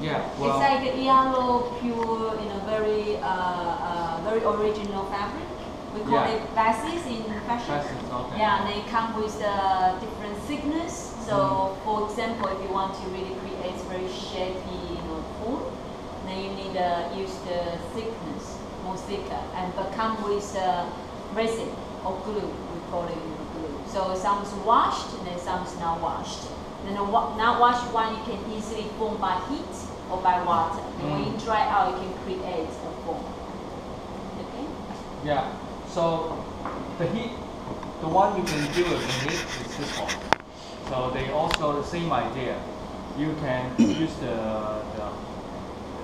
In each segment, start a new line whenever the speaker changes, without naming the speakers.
Yeah, well,
it's like a yellow, pure, very original fabric. We call it basis in fashion.
Basis, okay.
Yeah, and they come with different thickness. So, for example, if you want to really create very shapy, form, then you need to use the thickness, more thicker, and but come with resin or glue. We call it glue. So some's washed, and then some's not washed. Then the not washed one you can easily form by heat or by water. And when you dry out, you can create a form. Okay?
Yeah. So the heat, the one you can do with the heat is this one. So they also the same idea. You can use the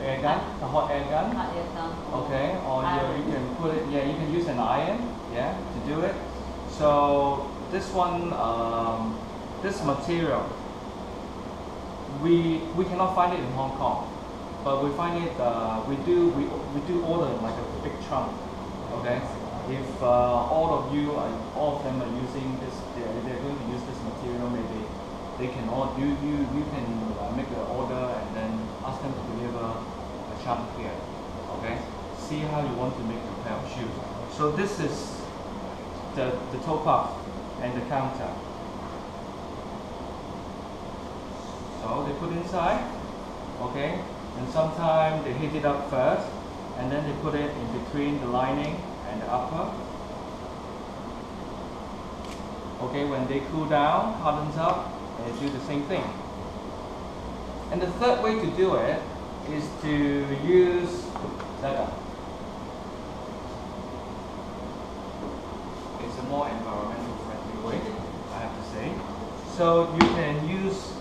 air gun, the hot air gun.
Hot air gun.
Okay, or you can put it. Yeah, you can use an iron. Yeah, to do it. So this one, this material, we cannot find it in Hong Kong, but we find it. We do order like a big chunk. Okay, if all of them are using this, they're going to use this material. Maybe they can you can make an order and then ask them to deliver a chunk here. Okay, see how you want to make your pair of shoes. So this is the toe puff and the counter. So they put inside, okay, and sometimes they heat it up first, and then they put it in between the lining and the upper. Okay, when they cool down, hardens up, they do the same thing. And the third way to do it is to use leather. It's a more environmental friendly way, I have to say. So you can use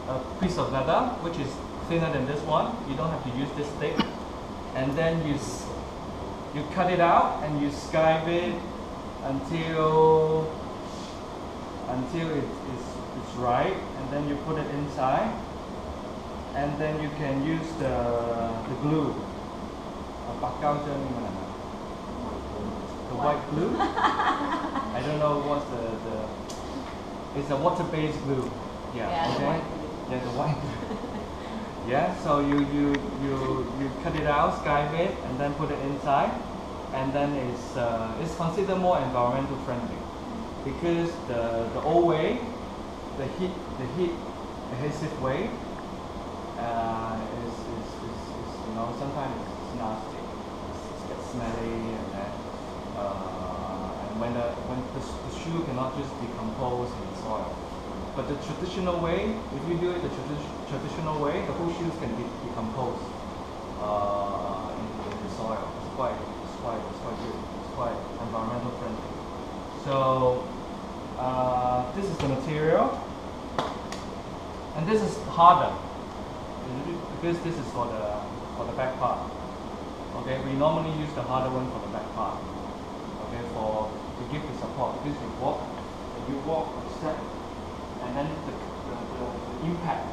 a piece of leather which is thinner than this one. You don't have to use this thick, and then you cut it out and you skive it until it's right, and then you put it inside, and then you can use the glue. The white glue. I don't know what's it's a water-based glue. Yeah. Okay. Yeah, the white glue. Yeah. So you cut it out, skive it, and then put it inside, and then it's considered more environmental friendly, because the old way, the heat adhesive way, is sometimes it's nasty. It gets smelly, and then when the shoe cannot just decompose in the soil. But the traditional way, if you do it the traditional way, the whole shoes can decompose in the soil. It's quite good. It's quite environmental friendly. So this is the material, and this is harder because this is for the back part. Okay, we normally use the harder one for the back part. Okay, to give the support, because you walk a step, and then the impact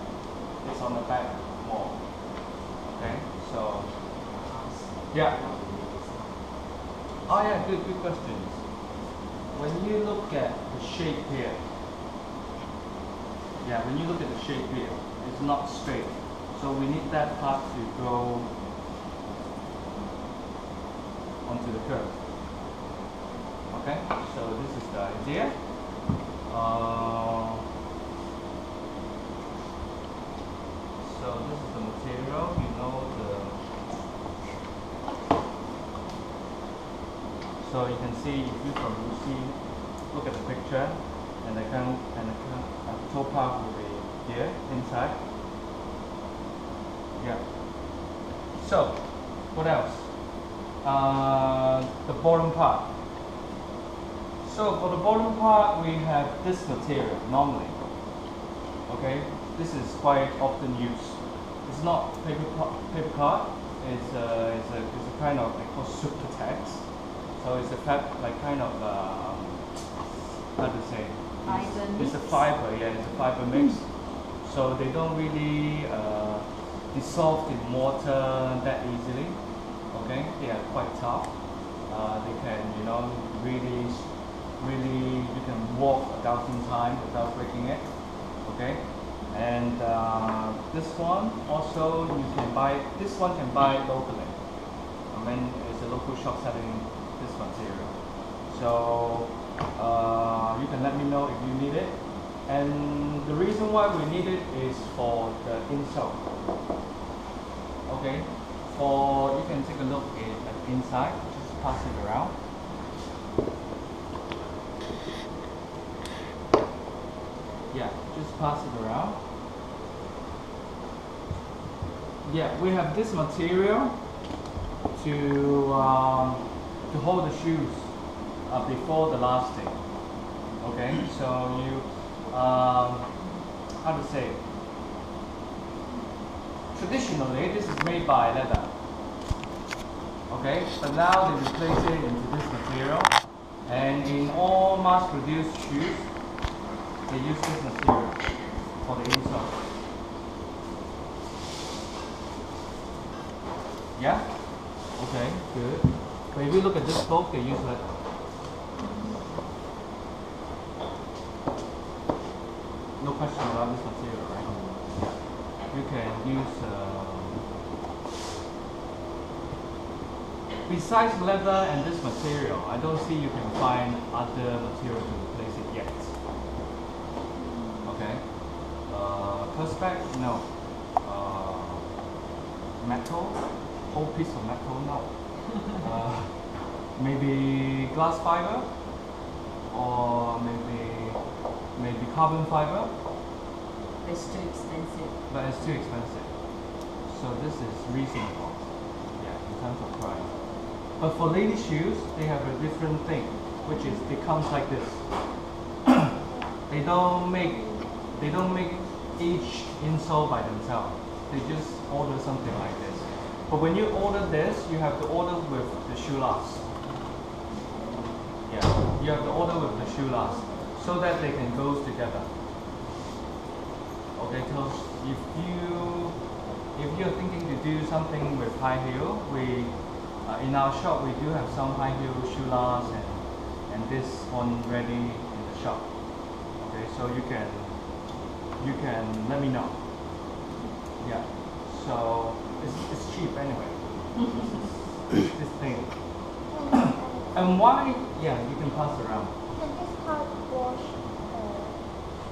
is on the back more. Okay, so yeah. Oh yeah, good questions. When you look at the shape here, it's not straight. So we need that part to go onto the curve. Okay, so this is the idea. So this is the material. So you can see, if you from Lucy, look at the picture, and the toe part will be here inside. Yeah. So what else? The bottom part. So for the bottom part, we have this material normally. Okay, this is quite often used. It's not paper card. It's a kind of, they call super text. So it's a kind of how to say? It's a fiber. Yeah, it's a fiber mix. So they don't really dissolve in water that easily. Okay, they are quite tough. They can, really, you can walk 1,000 times without breaking it. Okay, And this one also you can buy. This one can buy locally. I mean, it's a local shop selling this material. So you can let me know if you need it. And the reason why we need it is for the insole. Okay. For you can take a look at the inside. Just pass it around. Yeah, just pass it around. Yeah, we have this material to hold the shoes before the lasting. Okay, so you how to say? Traditionally, this is made by leather. Okay, but now they replace it into this material, and in all mass-produced shoes, they use this material for the insole. Yeah? Okay, good. But if you look at this book, they use leather. No question about this material, right? Yeah. You can use besides leather and this material, I don't see you can find other material to replace it yet. Okay. Perspex, no. Metal, whole piece of metal, no. Maybe glass fiber, or maybe carbon fiber.
It's too expensive.
But it's too expensive. So this is reasonable. Yeah, in terms of price. But for lady shoes, they have a different thing, which is it comes like this. They don't make each insole by themselves. They just order something like this. But when you order this, you have to order with the shoe last. Yeah, you have to order with the shoe last so that they can go together. Okay, because if you're thinking to do something with high heel, we in our shop we do have some high heel shoe last and this one ready in the shop. Okay, so you can let me know. Yeah, so it's cheap anyway. this thing. And why? Yeah, you can pass around.
Can this part wash?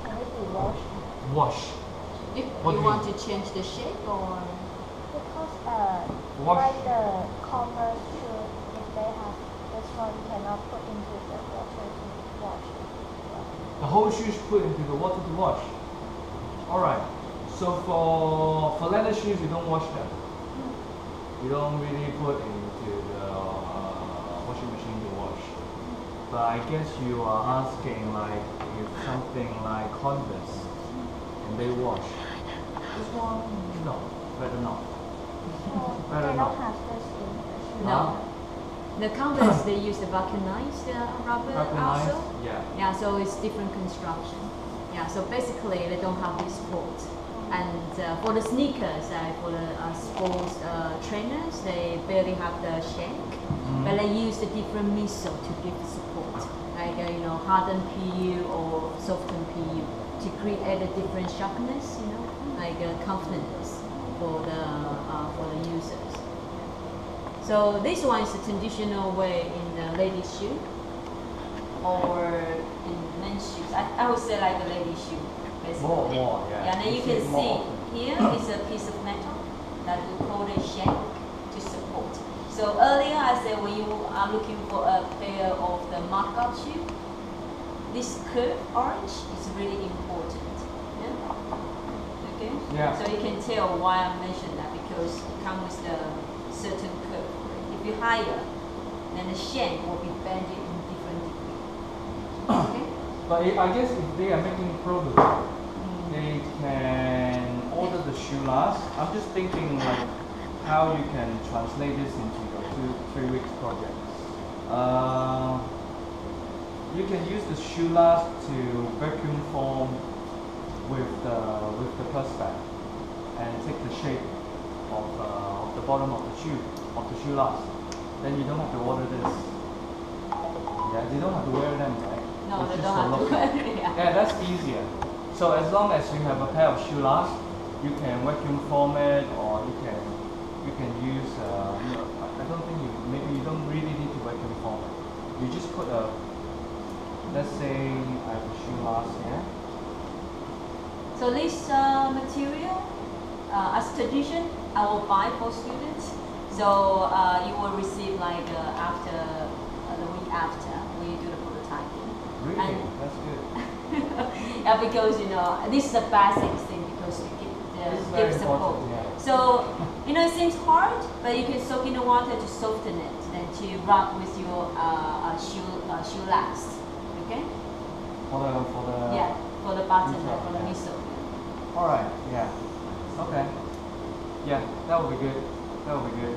Can it be washed?
Wash.
If
What do
you
you
want to change the shape or
Because
Wash.
like the Converse shoe, if they have this one, cannot put into the water to wash.
The whole shoes put into the water to wash. All right. So for leather shoes, you don't wash them. You don't really put into the washing machine to wash. But I guess you are asking like if something like Converse and they wash. This one, no, better not.
So
Better
they
not.
don't have this in the shoe.
no? The Converse they use the vulcanized rubber
Vulcanized?
also.
Yeah.
Yeah, so it's different construction. Yeah, so basically they don't have this support. And for the sneakers, for the sports trainers, they barely have the shank, but they use a different midsole to give support, like hardened PU or softened PU to create a different sharpness, like confidence for the users. So this one is a traditional way in the ladies' shoe or in men's shoes. I would say like a ladies' shoe, basically.
More, yeah.
Yeah, and then you
see
can
it more
see
often.
here is a piece of metal that we call a shank to support. So earlier I said when you are looking for a pair of the markup shoe, this curved orange is really important. Yeah? Okay?
Yeah.
So you can tell why I mentioned that because it comes with a certain curve. If you higher, then the shank will be bended in different degree. Okay?
But I guess if they are making prototype, they can order the shoe last. I'm just thinking like how you can translate this into your 2-3 weeks project. You can use the shoe last to vacuum form with the Perspex and take the shape of the bottom of the shoe last. Then you don't have to order this. Yeah, you don't have to wear them, right?
No,
It's
they
just
don't
for
have to
looking.
wear it. Yeah.
Yeah, that's easier. So as long as you have a pair of shoe last, you can vacuum form it, or you can use. I don't think maybe you don't really need to vacuum form it. You just put a. Let's say I have a shoe last here.
So this material, as tradition, I will buy for students. So you will receive like after the week after we do the prototyping.
Really,
And
that's good.
yeah, because this is the basic thing because you
This is
give
very
support.
important, yeah.
So it seems hard, but you can soak in the water to soften it, then to rub with your shoe last. Okay?
For the.
Yeah, for the button,
midsole,
for the
yeah.
midsole.
All right. Yeah. Okay. Yeah, that would be good. That would be good.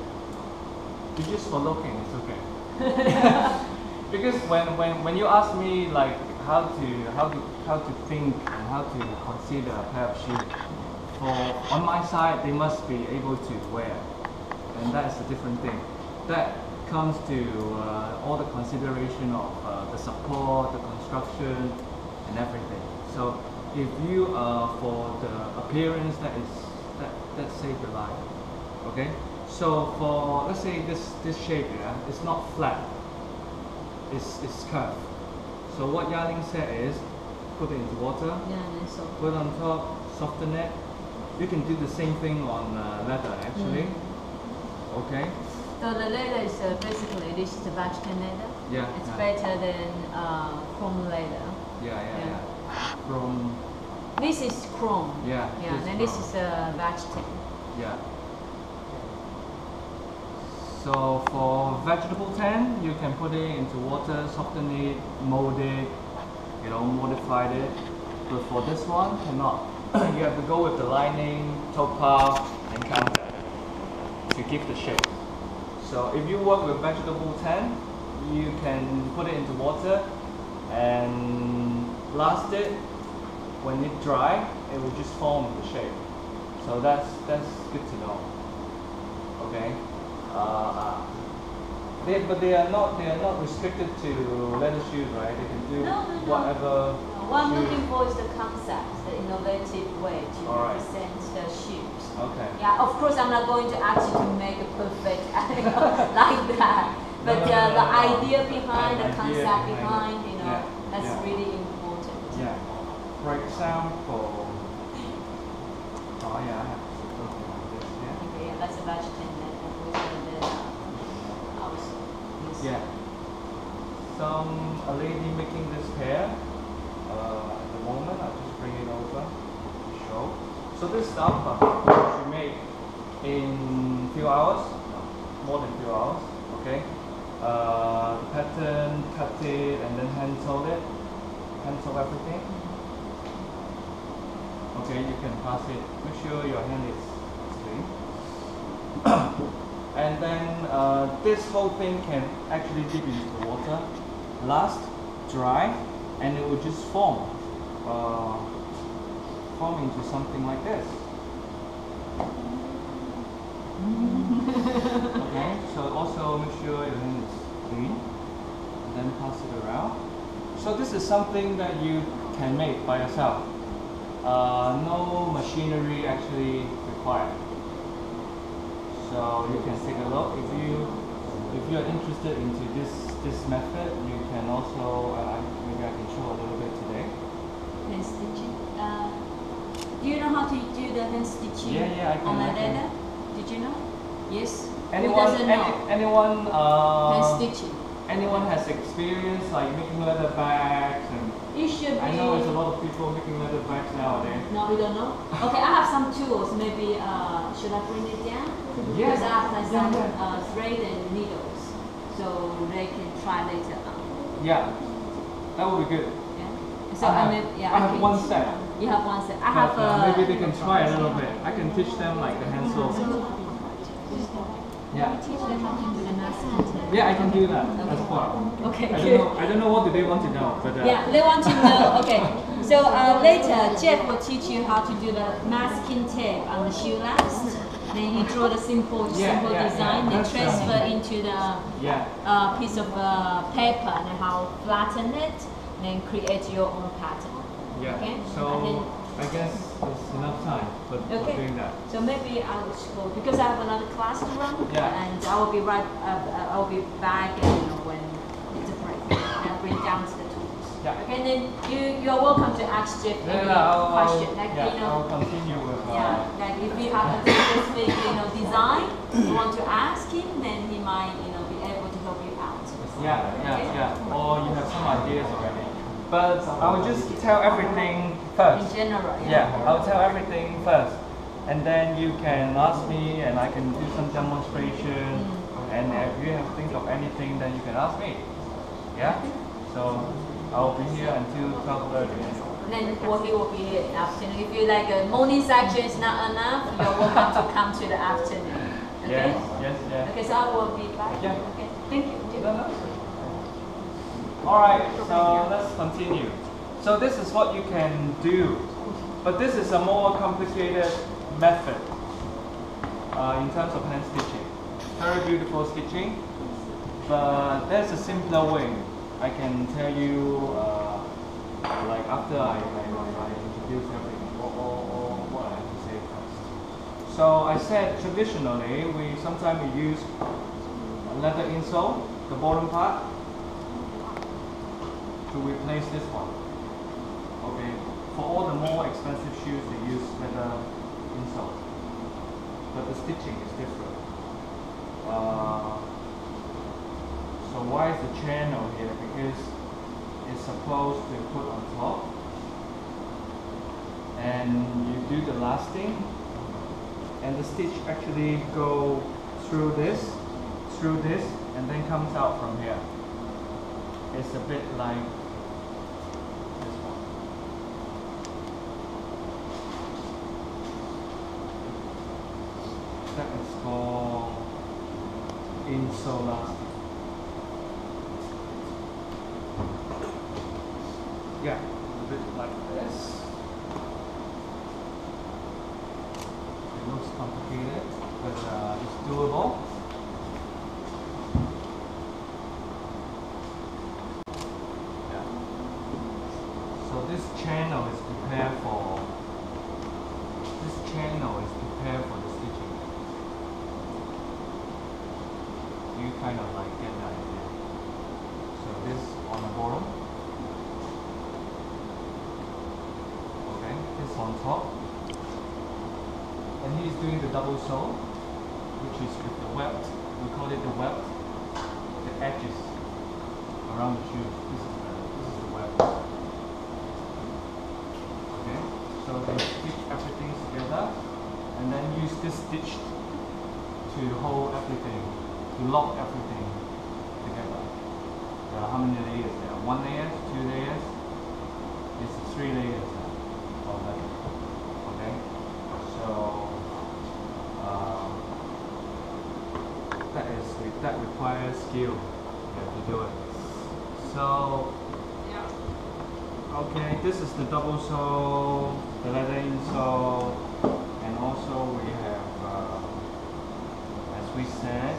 It's just for looking, it's okay. Because when you ask me like how to think and how to consider a pair of shoes, on my side they must be able to wear, and that's a different thing. That comes to all the consideration of the support, the construction, and everything. So if you for the appearance, that saves your life. Okay. So for let's say this shape here, it's not flat. It's curved. So what Yaling said is, put it into water,
Yeah, and then so.
put it on top, soften it. You can do the same thing on leather actually. Okay.
So the leather is basically this is the Vatican leather.
Yeah.
It's
yeah.
better than chrome leather.
Yeah. From
This is chrome.
yeah.
Yeah, and then this is Vatican.
Yeah. So for vegetable tan, you can put it into water, soften it, mold it, modify it. But for this one, cannot. You have to go with the lining, topaz, and counter to give the shape. So if you work with vegetable tan, you can put it into water and blast it. When it dry, it will just form the shape. So that's good to know. Okay. But they are not restricted to leather shoes, right? They can do
No.
whatever.
What I'm
shoe.
looking for is the concept, the innovative way to
All right.
represent the shoes.
Okay.
Yeah, of course I'm not going to ask you to make a perfect like that. But
No.
the idea behind, the
idea
concept
behind
behind,
it. Yeah,
that's
yeah.
really important.
Yeah. For example, oh yeah, I have something like this. Yeah.
Okay, yeah, that's a Vatican leather with the house.
Yeah. A lady making this pair. At the moment, I'll just bring it over to show. So this is the outcome she made in few hours, no, more than few hours. Okay. The pattern, cut it, and then hand sew it, hand sew everything. Okay, you can pass it. Make sure your hand is clean. And then this whole thing can actually dip into the water, last, dry, and it will just form into something like this. Okay, so also make sure your hand is clean, and then pass it around. So this is something that you can make by yourself. No machinery actually required. So you can take a look. If you are interested into this method, you can also maybe I can show a little bit today.
Hand stitching. Do you know how to do the hand stitching
Yeah, I can.
on the
I can.
leather? Did you know? Yes. Who
Anyone?
doesn't know?
Anyone?
Hand stitching.
Anyone has experience like making leather bags and.
You should be.
I know there's a lot of people making leather bags nowadays.
No, you don't know? Okay, I have some tools. Maybe should I bring it down?
Yeah.
Because I have like some
Yeah.
thread and needles, so they can try later on.
Yeah, that would be good.
Yeah. So
I have-
yeah,
I have
can-
one set.
You have one set. I
But,
have
maybe they can try a little bit. I can teach them like the hand sew. Yeah.
Teach them how to do the masking.
Yeah, I can do that as well.
Okay,
I
good.
don't know. I don't know what do they want to know, but
Yeah, they want to know. Okay, so later Jeff will teach you how to do the masking tape on the shoe last. Then you draw the simple
Yeah,
design, then
that's,
transfer into the
yeah.
piece of paper and how flatten it, then create your own pattern.
Yeah.
Okay.
So
And then,
I guess it's enough time for doing that.
so maybe I will just go because I have another class to run.
Yeah.
And I will be I will be back, and when it's a break, and I'll bring down the tools.
Yeah.
Okay. And then you're welcome to ask Jeff any question. Like
I'll continue with.
like if you have a specific design you want to ask him, then he might be able to help you out.
Or you have some ideas already. But I will just tell everything first.
In general.
I'll tell everything first. And then you can ask me and I can do some demonstration. And if you have think of anything, then you can ask me. Yeah? So I'll be here until 12:30.
Then he will be here in the afternoon. If you like a morning section is not enough, you're welcome to come to the afternoon. Okay?
Yes.
Okay, so I will be back.
Yeah.
Okay. Thank you.
Alright, so let's continue. So this is what you can do. But this is a more complicated method in terms of hand stitching. Very beautiful stitching. But there's a simpler way. I can tell you like after I introduce everything or what I have to say first. So I said traditionally sometimes we use a leather insole, the bottom part, to replace this one. Okay, for all the more expensive shoes they use leather insole, but the stitching is different. So why is the channel here? Because it's supposed to put on top, and you do the lasting, and the stitch actually go through this, and then comes out from here. It's a bit like this one. That is called insole lasting. Yeah, a bit like this. It looks complicated, but it's doable. Yeah. So this channel is prepared for the stitching. You kind of like get that idea. So this on the bottom. This on top, and he's doing the double sole, which is with the welt. We call it the welt. The edges around the shoes. This is the welt. Okay, so they stitch everything together, and then use this stitch to hold everything, to lock everything together. There are how many layers there? 1 layer, 2 layers. It's 3 layers. Okay, so that requires skill to do it. So okay, this is the double sole, the leather insole, and also we have, as we said,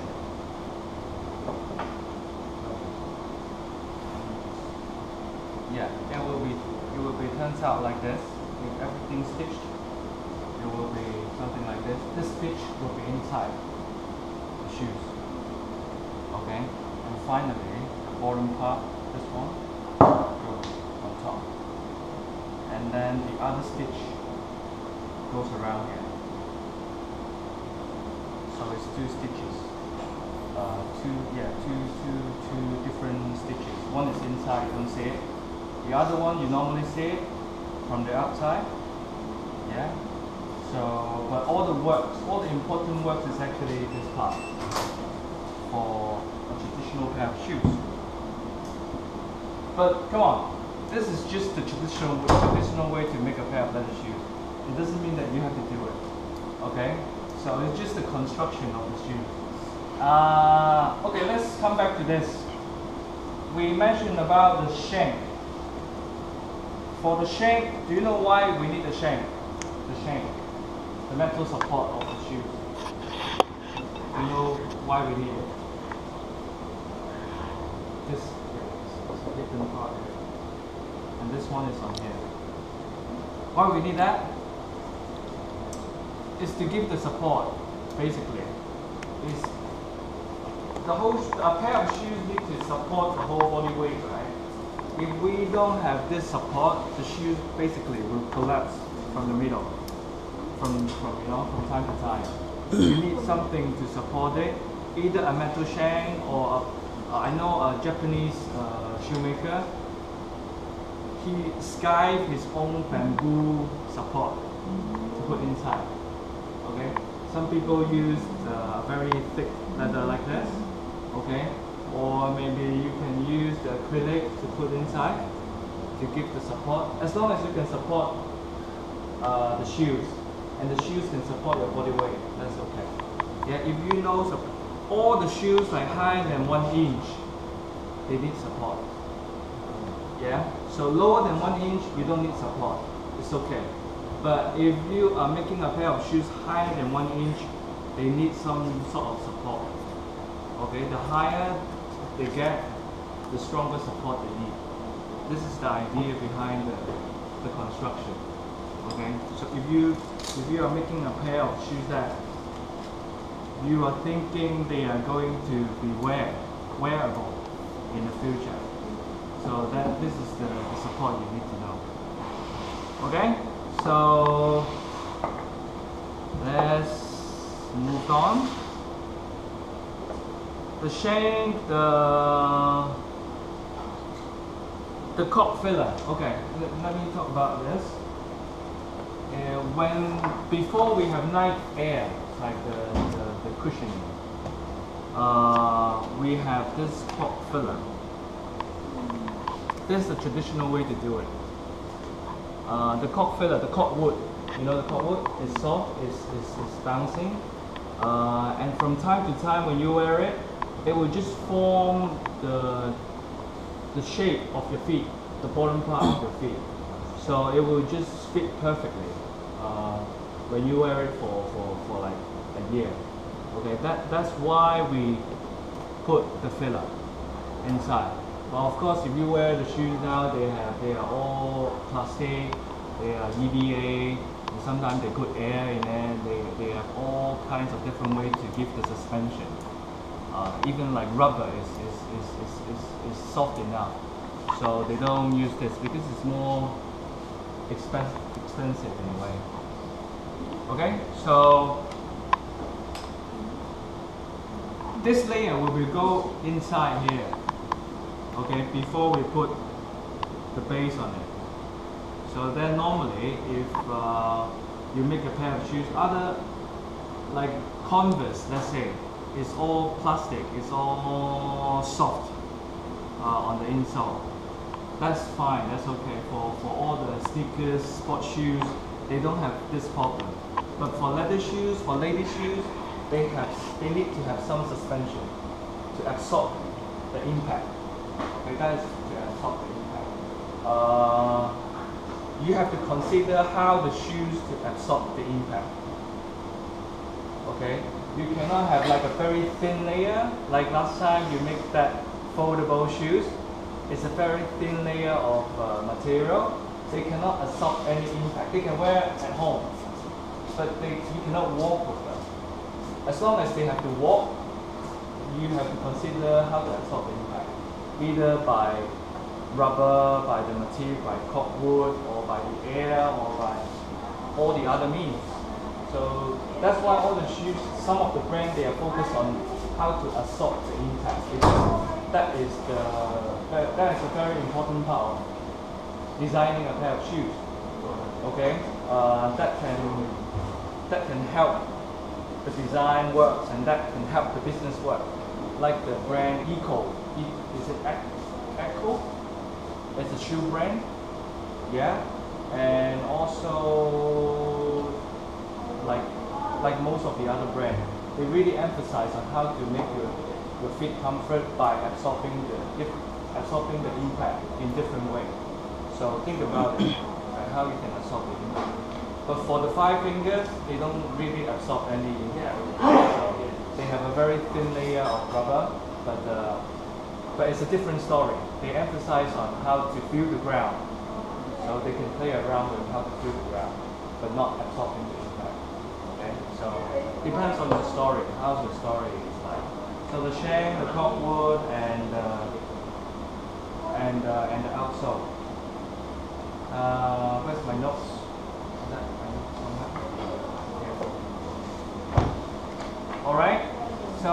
it will be turns out like this. With everything stitched, it will be something like this. This stitch will be inside the shoes. Okay, and finally the bottom part, this one, goes on top, and then the other stitch goes around here. So it's 2 stitches, two different stitches. One is inside, you don't see it. The other one you normally see it from the outside. Yeah. So, but all the important works is actually this part for a traditional pair of shoes. But come on, this is just the traditional way to make a pair of leather shoes. It doesn't mean that you have to do it. Okay. So it's just the construction of the shoe. Okay, let's come back to this. We mentioned about the shank. For the shank, do you know why we need the shank? The shank, the metal support of the shoe. Do you know why we need it? This is a hidden part here. And this one is on here. Why we need that? Is to give the support, basically. Is a pair of shoes need to support the whole body weight, right? If we don't have this support, the shoes basically will collapse from the middle, from time to time. You need something to support it, either a metal shank or I know a Japanese shoemaker. He skived his own bamboo support to put inside. Okay, some people use very thick leather like this. Okay, or maybe you can use the acrylic to put inside to give the support. As long as you can support the shoes, and the shoes can support your body weight, that's okay. Yeah, if you know all the shoes like higher than 1 inch, they need support. Yeah, so lower than 1 inch, you don't need support. It's okay. But if you are making a pair of shoes higher than 1 inch, they need some sort of support. Okay, the higher they get, the stronger support they need. This is the idea behind the construction. Okay, so if you are making a pair of shoes that you are thinking they are going to be wearable in the future, so that this is the support you need to know. Okay, so let's move on. The shank, the cork filler. Okay, let me talk about this. Before we have knife air, like the cushioning, we have this cork filler. This is the traditional way to do it. The cork filler, the cork wood, the cork wood is soft, is bouncing, and from time to time when you wear it, it will just form the shape of your feet, the bottom part of your feet. So it will just fit perfectly when you wear it for like a year. Okay, that's why we put the filler inside. But of course, if you wear the shoes now, they are all plastic, they are EVA, and sometimes they put air in there. They have all kinds of different ways to give the suspension. Even like rubber is soft enough, so they don't use this because it's more expensive in a way. Okay, so this layer will go inside here. Okay, before we put the base on it. So then normally, if you make a pair of shoes, other like Converse, let's say, it's all plastic, it's all soft on the insole. That's fine, that's okay. For all the sneakers, sport shoes, they don't have this problem. But for leather shoes, for ladies' shoes, they need to have some suspension to absorb the impact. Okay, that is to absorb the impact. You have to consider how the shoes to absorb the impact. Okay, you cannot have like a very thin layer. Like last time you make that foldable shoes, it's a very thin layer of material. They cannot absorb any impact. They can wear at home, but you cannot walk with them. As long as they have to walk, you have to consider how to absorb the impact, either by rubber, by the material, by cork wood, or by the air, or by all the other means. So that's why all the shoes, some of the brands, they are focused on how to absorb the impact, because that is a very important part of designing a pair of shoes. Okay, that can help the design works, and that can help the business work. Like the brand Eco, is it Eco? It's a shoe brand, yeah, and also like most of the other brands, they really emphasize on how to make your feet comfort by absorbing the impact in different ways. So think about it, right, how you can absorb the impact. But for the 5 fingers, they don't really absorb any impact. So they have a very thin layer of rubber, but it's a different story. They emphasize on how to feel the ground. so they can play around with how to feel the ground, but not absorbing the impact. Okay, so depends on the story. How's the story is like. So the shame, the corkwood, and the outsole. Where's my notes? Is that my notes somewhere? Yeah. All right. So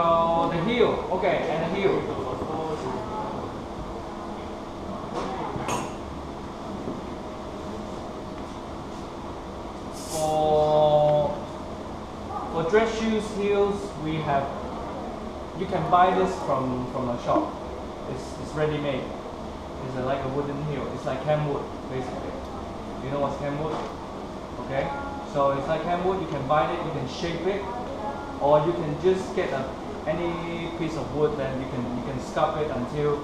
the heel. Okay, and the heel. For dress shoes heels, we have. You can buy this from a shop. It's ready made. It's like a wooden heel. It's like camwood basically. You know what's camwood? Okay. So it's like camwood. You can buy it. You can shape it, or you can just get any piece of wood. Then you can sculpt it until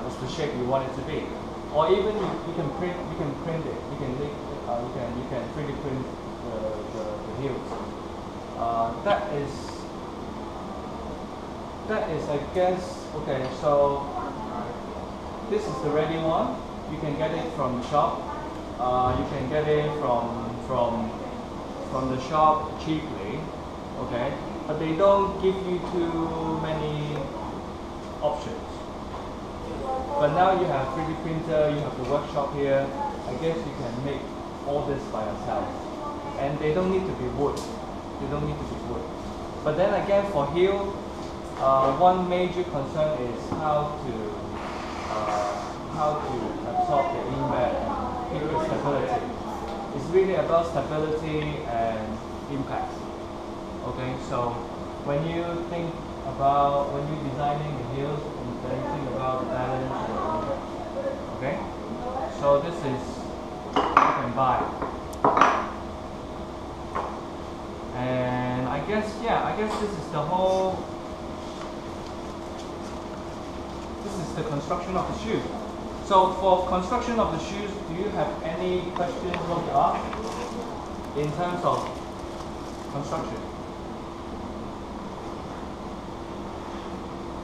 it's the shape you want it to be. Or even you can print it. You can 3D print the heels. That is I guess okay. So this is the ready one. You can get it from the shop. You can get it from the shop cheaply. Okay, but they don't give you too many options. But now you have 3D printer, you have the workshop here. I guess you can make all this by yourself. And they don't need to be wood. They don't need to be wood. But then again, for heel, one major concern is how to absorb the impact and keep the stability. It's really about stability and impact. Okay, so when you're designing the heels, then think about the balance and the impact. Okay, so this is you can buy. And I guess this is the whole. This is the construction of the shoe. So for construction of the shoes, do you have any questions you want to ask in terms of construction?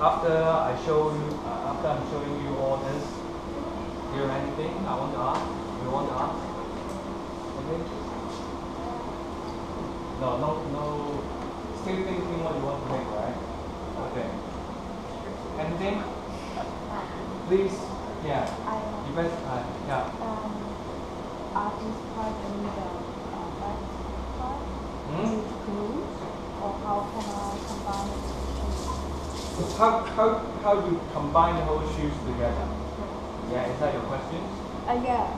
After I'm showing you all this, do you have anything I want to ask? You want to ask? Anything? No. Still thinking what you want to make, right? Okay. Anything? Please. Yeah. You best. Yeah.
Are these parts in the back part? Glue? Or how can I combine it with shoes?
How you combine the whole shoes together? Yeah, is that your question?
Yeah.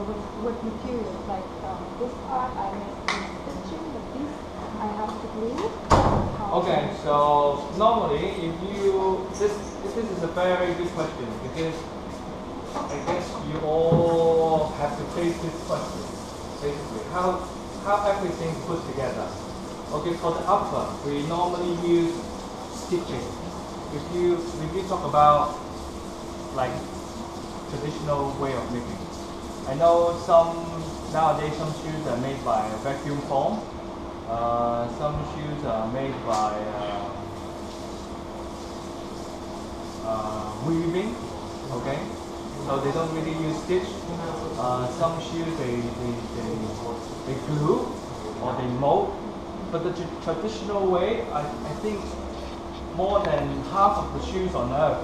With materials like this part I make stitching, but this I have to glue.
Okay, so normally this is a very good question because I guess you all have to face this question basically how everything is put together. Okay, for the upper we normally use stitching. If you talk about like traditional way of making, I know nowadays some shoes are made by vacuum form. Some shoes are made by weaving. Okay, so they don't really use stitch. Some shoes they glue or they mold. But the traditional way, I think more than half of the shoes on earth,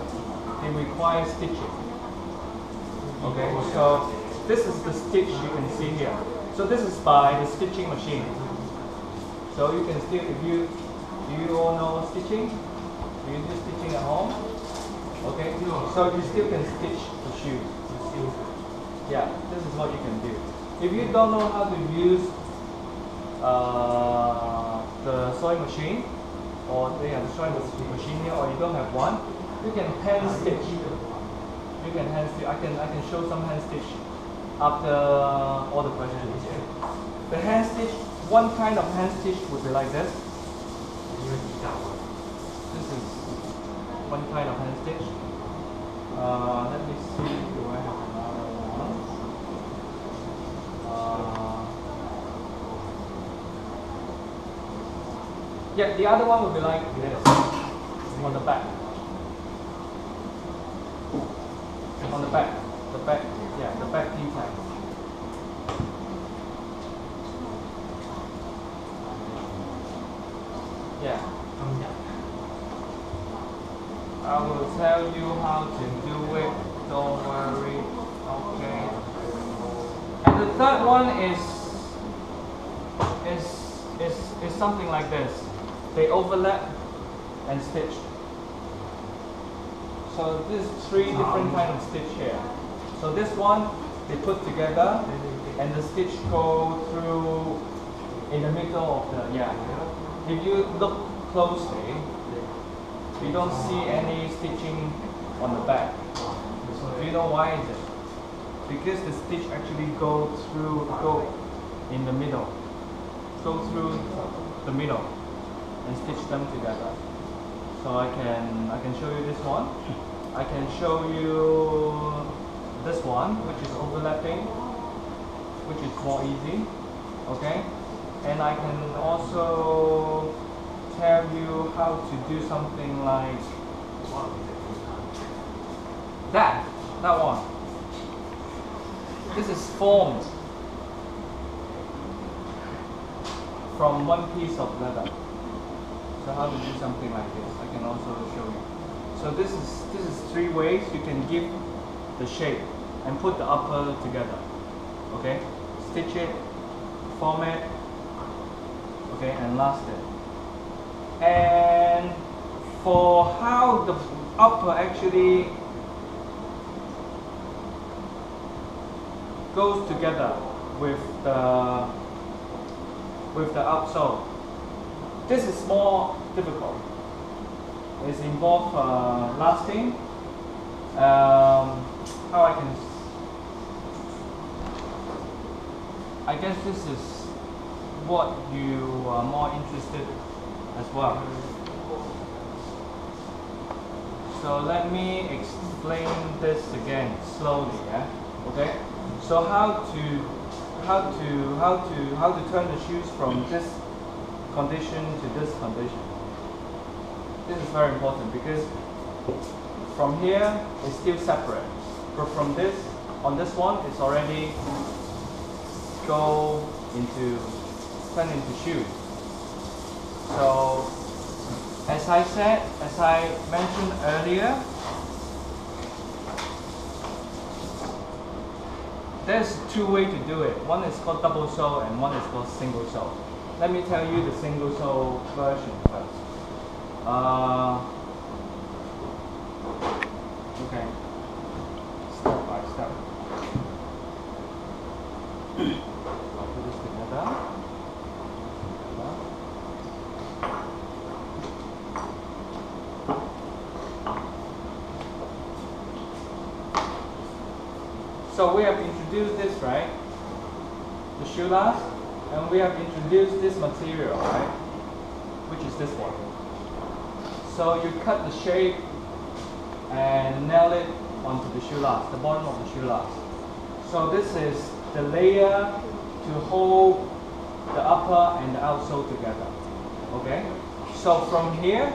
they require stitching. Okay, so this is the stitch you can see here. So this is by the stitching machine. So you can still, do you all know stitching? Do you do stitching at home? Okay, so you still can stitch the shoes. Yeah, this is what you can do. If you don't know how to use the sewing machine, or they have the sewing machine here, or you don't have one, you can hand stitch. You can hand stitch. I can show some hand stitch after all the questions. The hand stitch, one kind of hand stitch would be like this. This is one kind of hand stitch. Let me see, do I have another one? Yeah, the other one would be like this, on the back. On the back, back detail. Yeah. I will tell you how to do it. Don't worry. Okay. And the third one is something like this. They overlap and stitch. So this is 3 different kind of stitch here. So this one they put together and the stitch go through in the middle of the If you look closely, you don't see any stitching on the back. Do you know why is it? Because the stitch actually go in the middle. Go through the middle and stitch them together. So I can show you this one. I can show you this one, which is overlapping, which is more easy. Okay? And I can also tell you how to do something like that one. This is formed from one piece of leather. So how to do something like this? I can also show you. So this is 3 ways you can give the shape and put the upper together. Okay, stitch it, form it. Okay, and last it. And for how the upper actually goes together with the outsole, this is more difficult. It's involved lasting. How I guess this is what you are more interested as well. So let me explain this again slowly. Yeah. Okay. So how to turn the shoes from this condition to this condition. This is very important because from here it's still separate, but from this on this one it's already turn into shoes. So as I mentioned earlier, there's 2 ways to do it. One is called double sole and one is called single sole. Let me tell you the single sole version first. Okay, step by step. I'll put this together. So we have introduced this, right? The shoe last, and we have introduced this material, right? Which is this one. So you cut the shape and nail it onto the shoe last, the bottom of the shoe last. So this is the layer to hold the upper and the outsole together. Okay? So from here,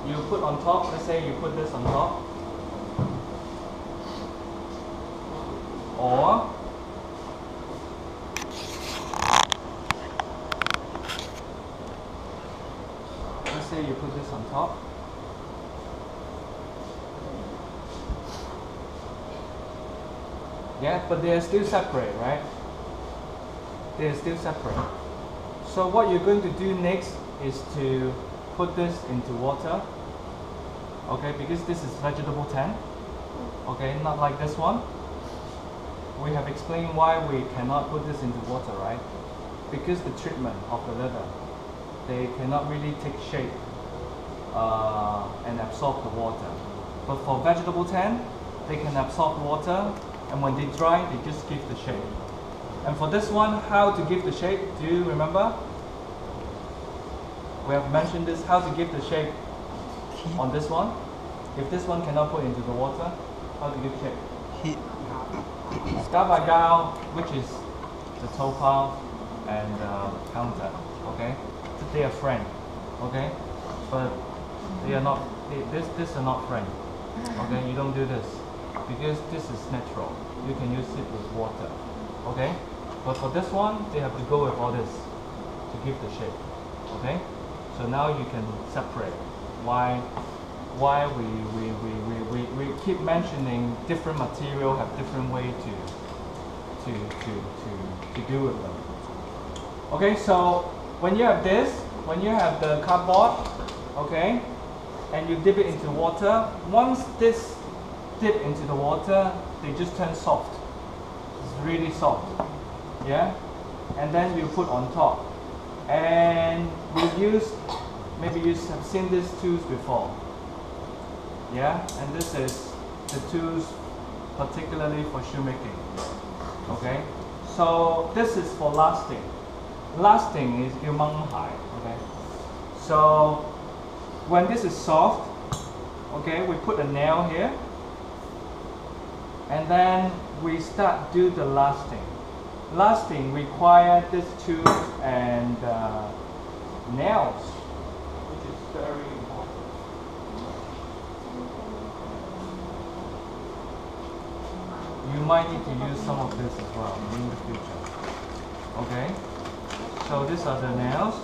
you put on top, let's say you put this on top. Or let's say you put this on top. Yeah, but they are still separate, right? They are still separate. So what you're going to do next is to put this into water. Okay, because this is vegetable tan. Okay, not like this one. We have explained why we cannot put this into water, right? Because the treatment of the leather, they cannot really take shape and absorb the water. But for vegetable tan, they can absorb water, and when they dry, they just give the shape. And for this one, how to give the shape? Do you remember? We have mentioned this, how to give the shape on this one. If this one cannot put into the water, how to give shape?
Heat.
Start by down, which is the toe pile and counter. Okay, they are friends. Okay, but they are not. These are not friends. Okay, you don't do this because this is natural. You can use it with water. Okay, but for this one, they have to go with all this to give the shape. Okay, so now you can separate why we keep mentioning different material have different way to do with them. Okay, so when you have this, when you have the cardboard, okay, and you dip it into water, once this dip into the water, they just turn soft. It's really soft, yeah, and then you put on top, and we use, maybe you have seen these tools before, yeah, and this is the tools particularly for shoemaking. Okay, so this is for lasting. Lasting is Yumang Hai. Okay, so when this is soft, okay, we put a nail here, and then we start do the lasting. Lasting require this tool and nails, which is very important. You might need to use some of this as well in the future. Okay, so these are the nails.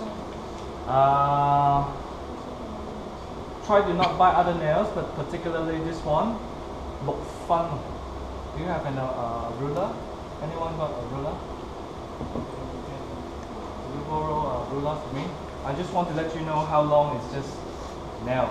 Try to not buy other nails, but particularly this one. Look fun. Do you have a ruler? Anyone got a ruler? Will you borrow a ruler for me? I just want to let you know how long is this nail.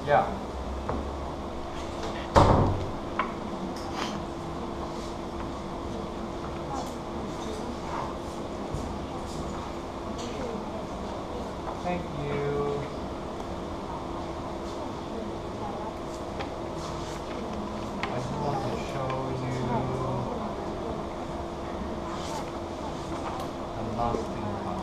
Yeah. Thank you. I just want to show you the lasting part.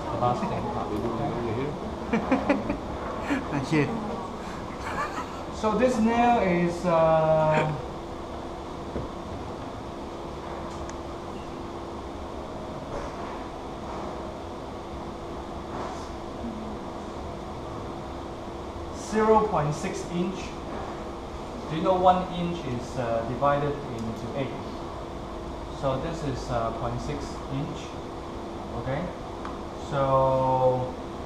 The lasting part.
Thank you.
So this nail is 0.6 inch. Do you know 1 inch is divided into 8? So this is 0.6 inch. Okay. So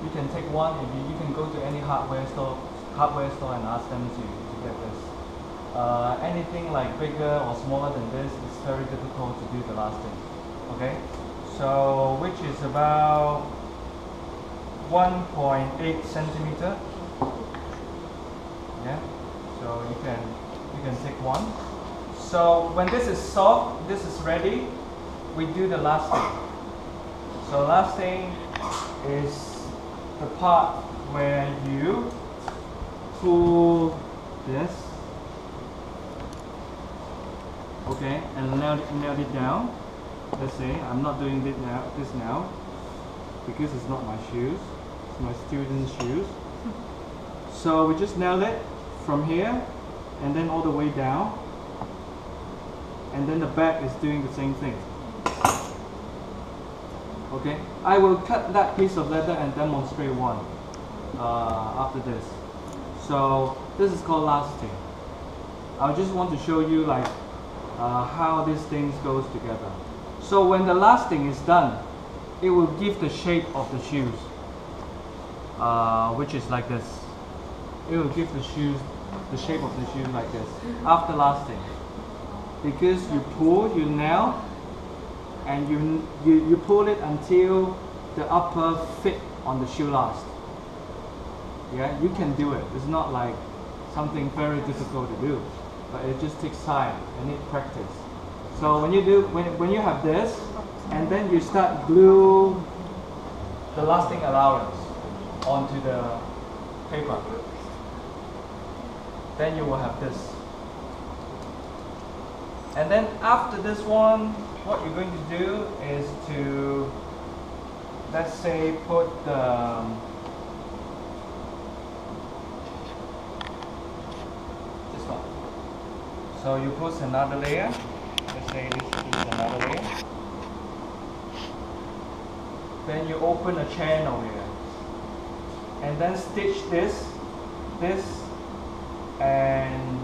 you can take one. If you can go to any hardware store and ask them to get this. Anything like bigger or smaller than this is very difficult to do the lasting. Okay. So which is about 1.8 centimeter. Yeah. So you can take one. So when this is soft, this is ready, we do the lasting. So lasting is the part where you pull this, okay, and nail it down. Let's say I'm not doing this now because it's not my shoes, it's my student's shoes. So we just nail it from here and then all the way down, and then the back is doing the same thing. Okay, I will cut that piece of leather and demonstrate one after this. So this is called lasting. I just want to show you like how these things goes together. So when the lasting is done, it will give the shape of the shoes, which is like this. It will give the shape of the shoe like this after lasting, because you pull, you nail, and you pull it until the upper fit on the shoe last. Yeah, you can do it. It's not like something very difficult to do, but it just takes time and need practice. So when you have this, and then you start glue the lasting allowance onto the paper, then you will have this. And then after this one, what you're going to do is to, let's say, put the this one. So you put another layer. Let's say this is another layer. Then you open a channel here, and then stitch this, and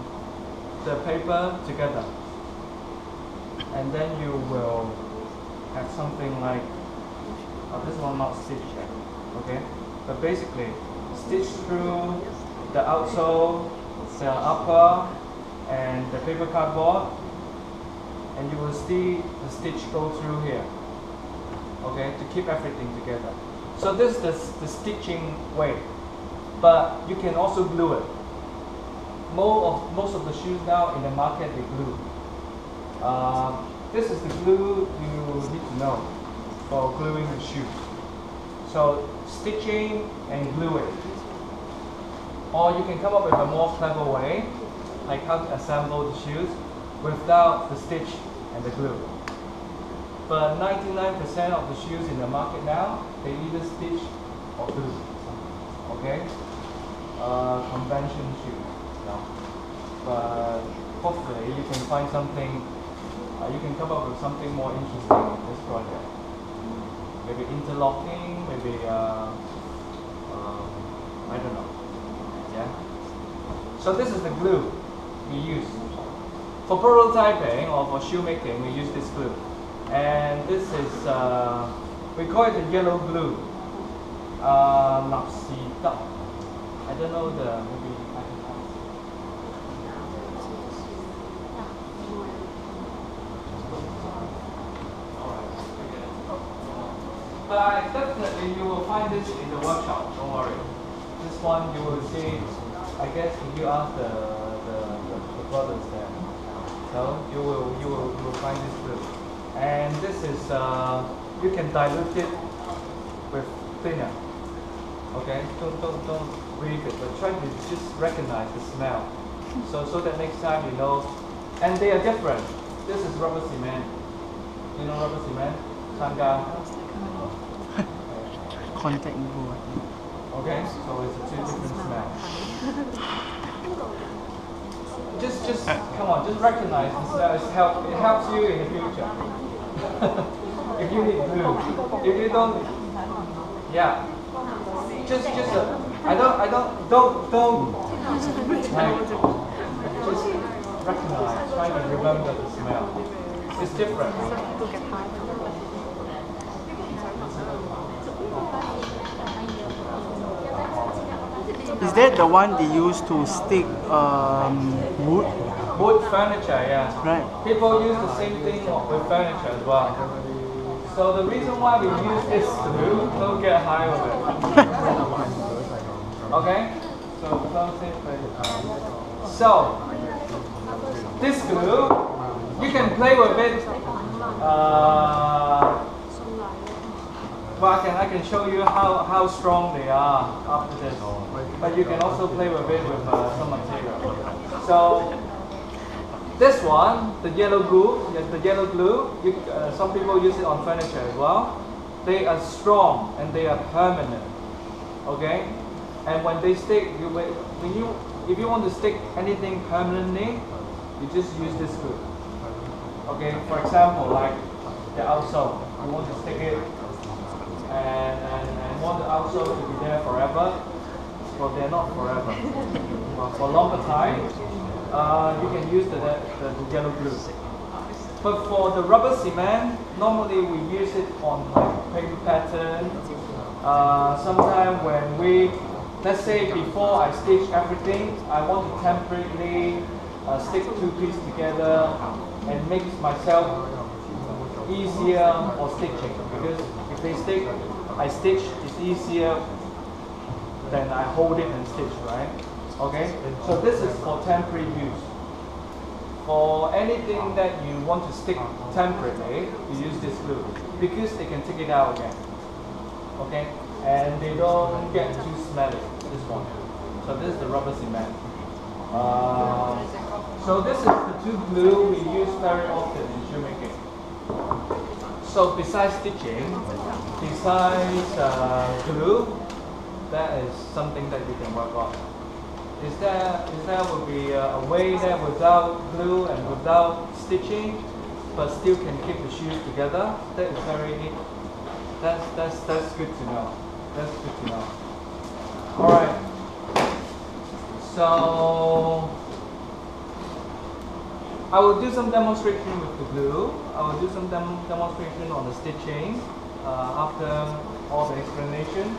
the paper together. And then you will have something like, this one not stitched yet, okay? But basically, stitch through the outsole, the upper, and the paper cardboard, and you will see the stitch go through here, okay? To keep everything together. So this is the stitching way, but you can also glue it. Most of the shoes now in the market, they glue. This is the glue you need to know for gluing the shoe. So stitching and gluing. Or you can come up with a more clever way, like how to assemble the shoes without the stitch and the glue. But 99% of the shoes in the market now, they either stitch or glue. Okay? Convention shoes. No. But hopefully you can find something. You can come up with something more interesting in this project. Maybe interlocking, maybe I don't know. Yeah. So this is the glue we use for prototyping or for shoemaking. We use this glue, and this is we call it the yellow glue. Napsita. I don't know the maybe. But definitely you will find this in the workshop, don't worry. This one you will see, I guess if you ask the brothers there. So you will find this glue. And this is, you can dilute it with thinner. Okay, don't breathe it, but try to just recognize the smell. So that next time you know, and they are different. This is rubber cement. You know rubber cement? Sanga.
Contact board.
Okay, so it's a two different smell. Just come on, just recognize the smell. It helps you in the future. If you need glue, if you don't, yeah. Just I don't like, just recognize, try to remember the smell. It's different.
Is that the one they use to stick wood?
Wood furniture, yeah.
Right.
People use the same thing with furniture as well. So the reason why we use this glue, don't get high with it. Okay? So close it. So this glue, you can play with it. Well, I can show you how strong they are after this. But you can also play with it with some material. So this one, the yellow glue, some people use it on furniture as well. They are strong and they are permanent. Okay, and when they stick, if you want to stick anything permanently, you just use this glue. Okay, for example, like the outsole, you want to stick it and want the outsole to be there forever. Well, they're not forever. But for longer time, you can use the yellow glue. But for the rubber cement, normally we use it on like paper pattern. Sometimes when let's say before I stitch everything, I want to temporarily stick two pieces together and make myself easier for stitching. Because if they stick, I stitch, it's easier than I hold it and stitch, right? Okay? So this is for temporary use. For anything that you want to stick temporarily, you use this glue because they can take it out again. Okay? And they don't get too smelly, this one. So this is the rubber cement. So So this is the two glue we use very often in shoemaking. So besides stitching, besides glue, that is something that you can work on. Is there would be a way that without glue and without stitching, but still can keep the shoes together? That is very neat. That's good to know. That's good to know. All right. So I will do some demonstration with the glue. I will do some demonstration on the stitching after all the explanation.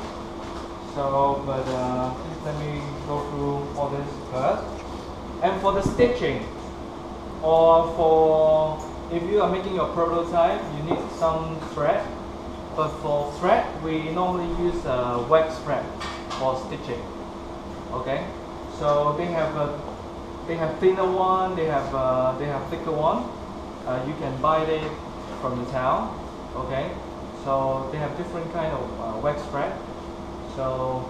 So, but please let me go through all this first. And for the stitching, or for if you are making your prototype, you need some thread. But for thread, we normally use wax thread for stitching. Okay, so they have thinner one, they have thicker one. You can buy it from the town. Okay, so they have different kind of wax thread. So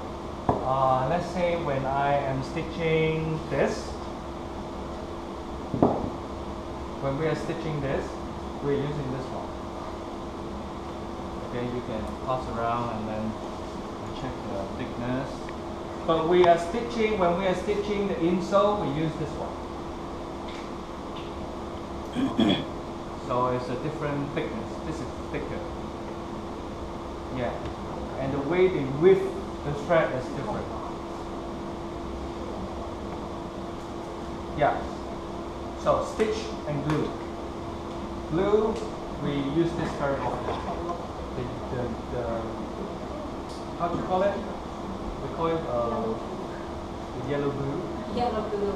let's say when I am stitching this, when we are stitching this, we're using this one. Okay, you can pass around and then check the thickness. But we are stitching, when we are stitching the insole, we use this one. So it's a different thickness. This is thicker. Yeah. And the way they width the thread is different. Yeah. So stitch and glue. Glue, we use this very often. The how do you call it? We call it the yellow glue.
Yellow glue.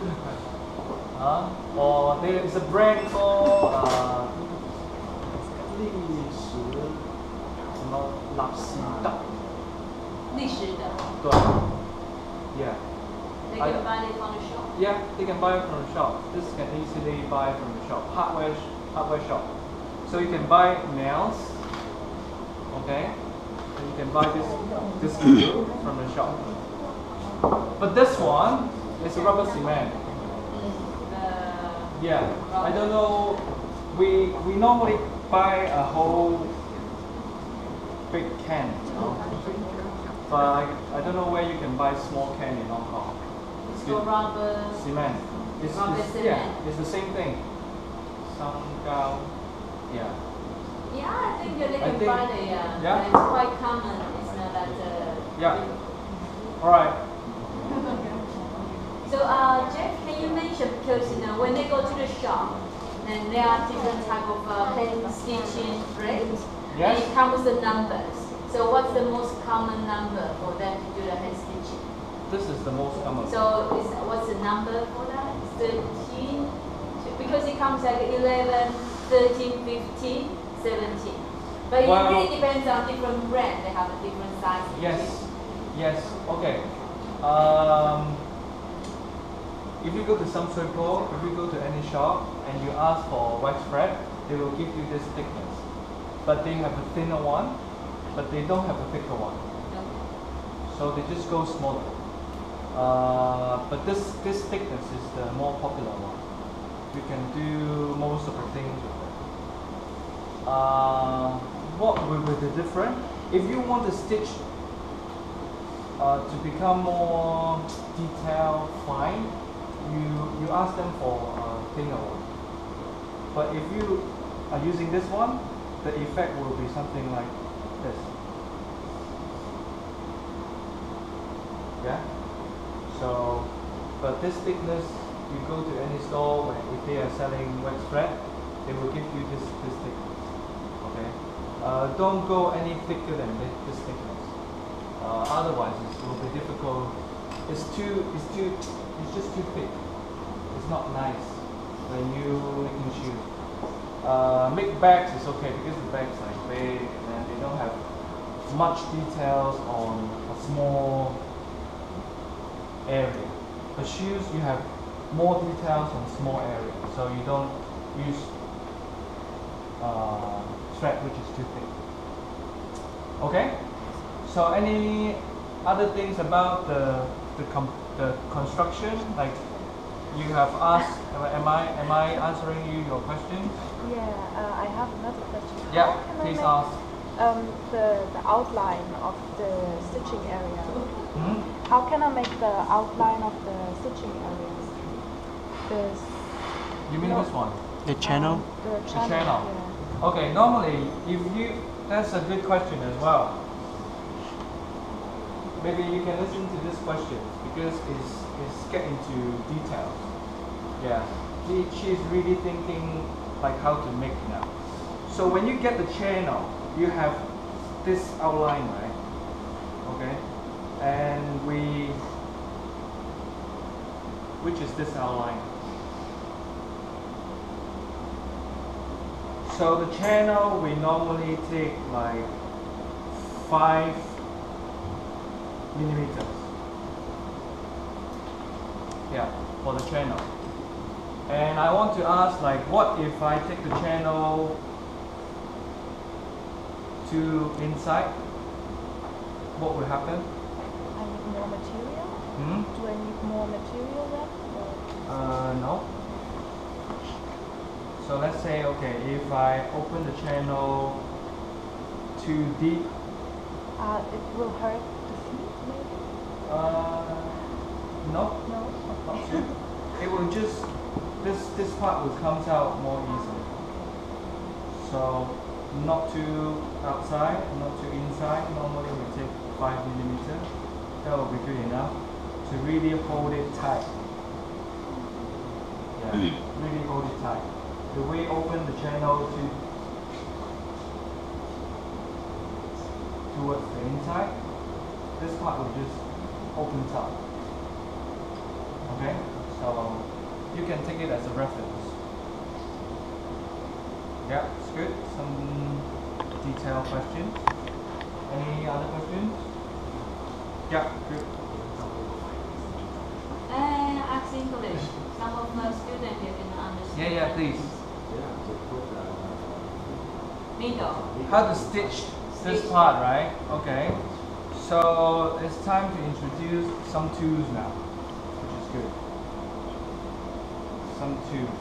Or there is a brand called 历史什么lap西岛。
历史的。
对。Yeah.
They can buy it from the shop.
Yeah, they can buy it from the shop. This can easily buy from the shop. Hardware shop. So you can buy nails. Okay. And you can buy this glue from the shop. But this one is a rubber cement. Yeah. I don't know. We normally buy a whole big can. But I don't know where you can buy small can in Hong Kong.
It's called rubber
cement.
Rubber cement.
Yeah, it's the same thing. Samgao. Yeah.
Yeah, I think they can
think-
buy the
yeah.
It's quite common. It's not that.
Yeah. All right.
So Jeff, can you mention, because when they go to the shop, then there are different type of hand stitching thread,
Yes.
and it comes with the numbers. So what's the most common number for them to do the hand stitching?
This is the most common.
So what's the number for that? 13, because it comes like 11, 13, 15, 17. But
Well-
it really depends on different brand. They have a different size.
Yes. Okay. If you go to some circle, if you go to any shop and you ask for wax thread, they will give you this thickness. But they have a thinner one, but they don't have a thicker one. So they just go smaller. But this thickness is the more popular one. You can do most of the things with it. What will be the difference? If you want to stitch to become more detailed, fine, you ask them for a thinner one. But if you are using this one, the effect will be something like this. Yeah. So, but this thickness, you go to any store where if they are selling wax thread, they will give you this thickness. Okay. Don't go any thicker than this thickness. Otherwise, it will be difficult. It's just too thick. It's not nice when you making shoes. Make bags is okay because the bags are big and they don't have much details on a small area. But shoes, you have more details on small area, so you don't use thread which is too thick. Okay. So any other things about the construction, like you have asked, am I answering you your questions?
Yeah, I have another question.
Yeah,
How can I
please
make,
ask.
the outline of the stitching area?
Hmm?
How can I make the outline of the stitching areas? This,
You mean this one?
The channel?
the
The
channel.
channel.
Yeah.
Okay, normally, if you, that's a good question as well. Maybe you can listen to this question because it's get into details. Yeah, she's really thinking like how to make now. So when you get the channel, you have this outline, right? Okay, and which is this outline. So the channel we normally take like 5 millimeters. Yeah, for the channel. And I want to ask, like, what if I take the channel to inside? What will happen?
I need more material.
Hmm?
Do I need more material then? Or?
No. So let's say, okay, if I open the channel too deep,
It will hurt the feet, maybe?
no,
No.
not too. It will just, this part will come out more easily. So not too outside, not too inside. Normally we take 5 millimeters. That will be good enough to really hold it tight. Yeah, really hold it tight. The way open the channel towards the inside, this part will just open up. Okay, so you can take it as a reference. Yeah, it's good. Some detailed questions. Any other questions? Yeah, good.
Ask English. Some of my students you can understand.
Yeah, please.
Middle.
How to stitch this part, right? Okay. So it's time to introduce some tools now, which is good. Some tools.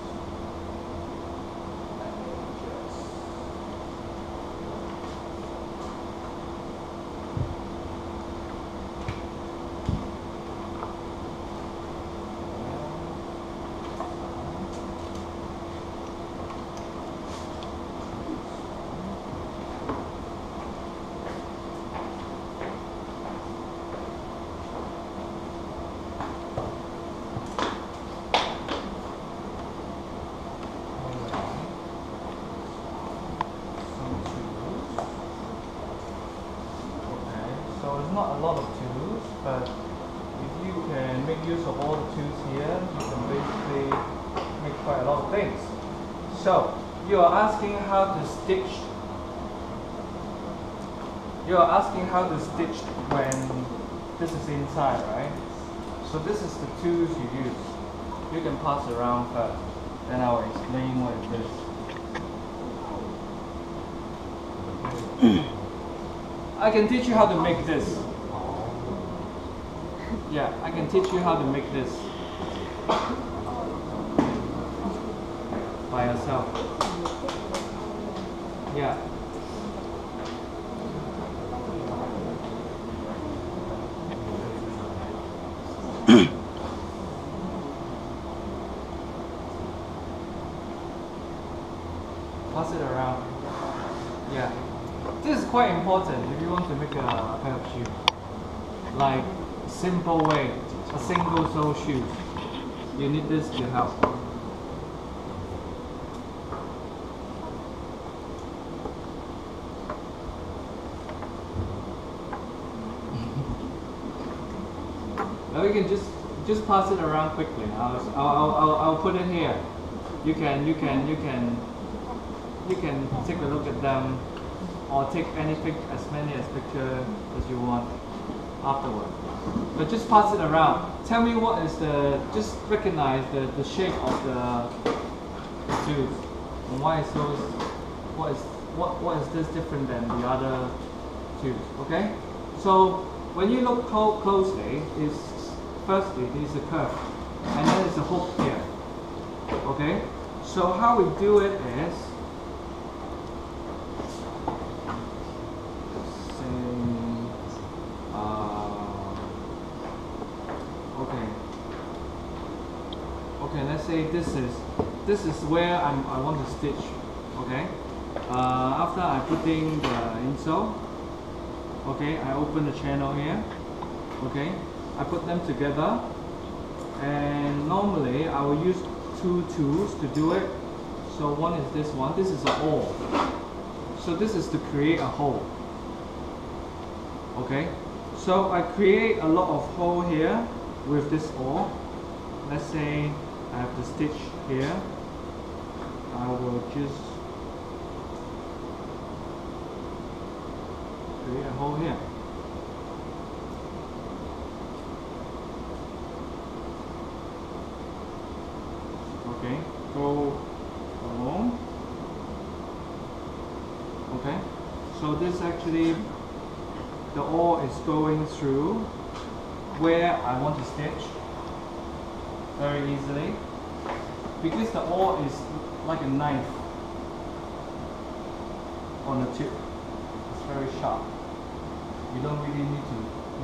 So it's not a lot of tools, but if you can make use of all the tools here, you can basically make quite a lot of things. So you are asking how to stitch. You are asking how to stitch when this is inside, right? So this is the tools you use. You can pass around first, then I will explain what it is. I can teach you how to make this. Yeah, I can teach you how to make this by yourself. Yeah. Pass it around. Yeah. This is quite important if you want to make a pair of shoes. Like a simple way, a single sole shoe. You need this to help. Now you can just pass it around quickly. I'll put it here. You can take a look at them, or take as many pictures as you want afterward. But just pass it around. Tell me what is just recognize the shape of the tubes. And why is those, what is this different than the other tubes, okay? So when you look closely, firstly, there's a curve, and then there's a a hook here. Okay, so how we do it is, okay, let's say this is where I want to stitch. Okay, after I putting the insole, okay, I open the channel here. Okay, I put them together, and normally I will use two tools to do it. So one is this one. This is an awl. So this is to create a hole. Okay, so I create a lot of hole here with this awl. Let's say I have the stitch here. I will just create a hole here. Okay, go along. Okay, so this actually, the awl is going through where I want to stitch very easily, because the awl is like a knife on a tip. It's very sharp. You don't really need to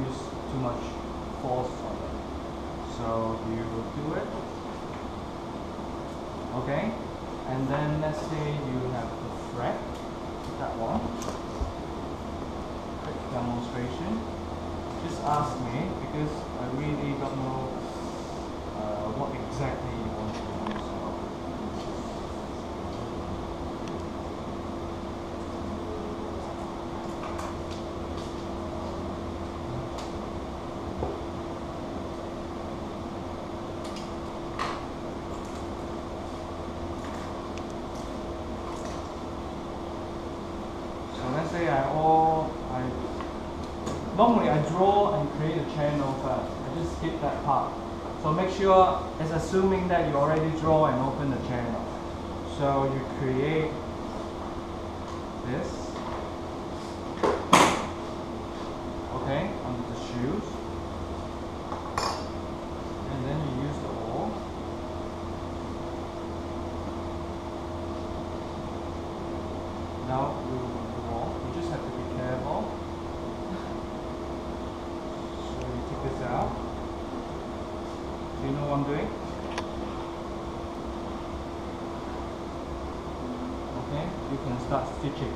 use too much force on it. So you do it. Okay, and then let's say you have the thread, that one. Quick demonstration. Just ask me, because I really don't know what exactly you want to do. So let's say normally I draw and create a channel first. I just skip that part. So make sure it's assuming that you already draw and open the channel. So you create this, okay, under the shoes, and then you use the awl. Now you just have to be careful. So you take this out. Do you know what I'm doing? Okay, you can start stitching.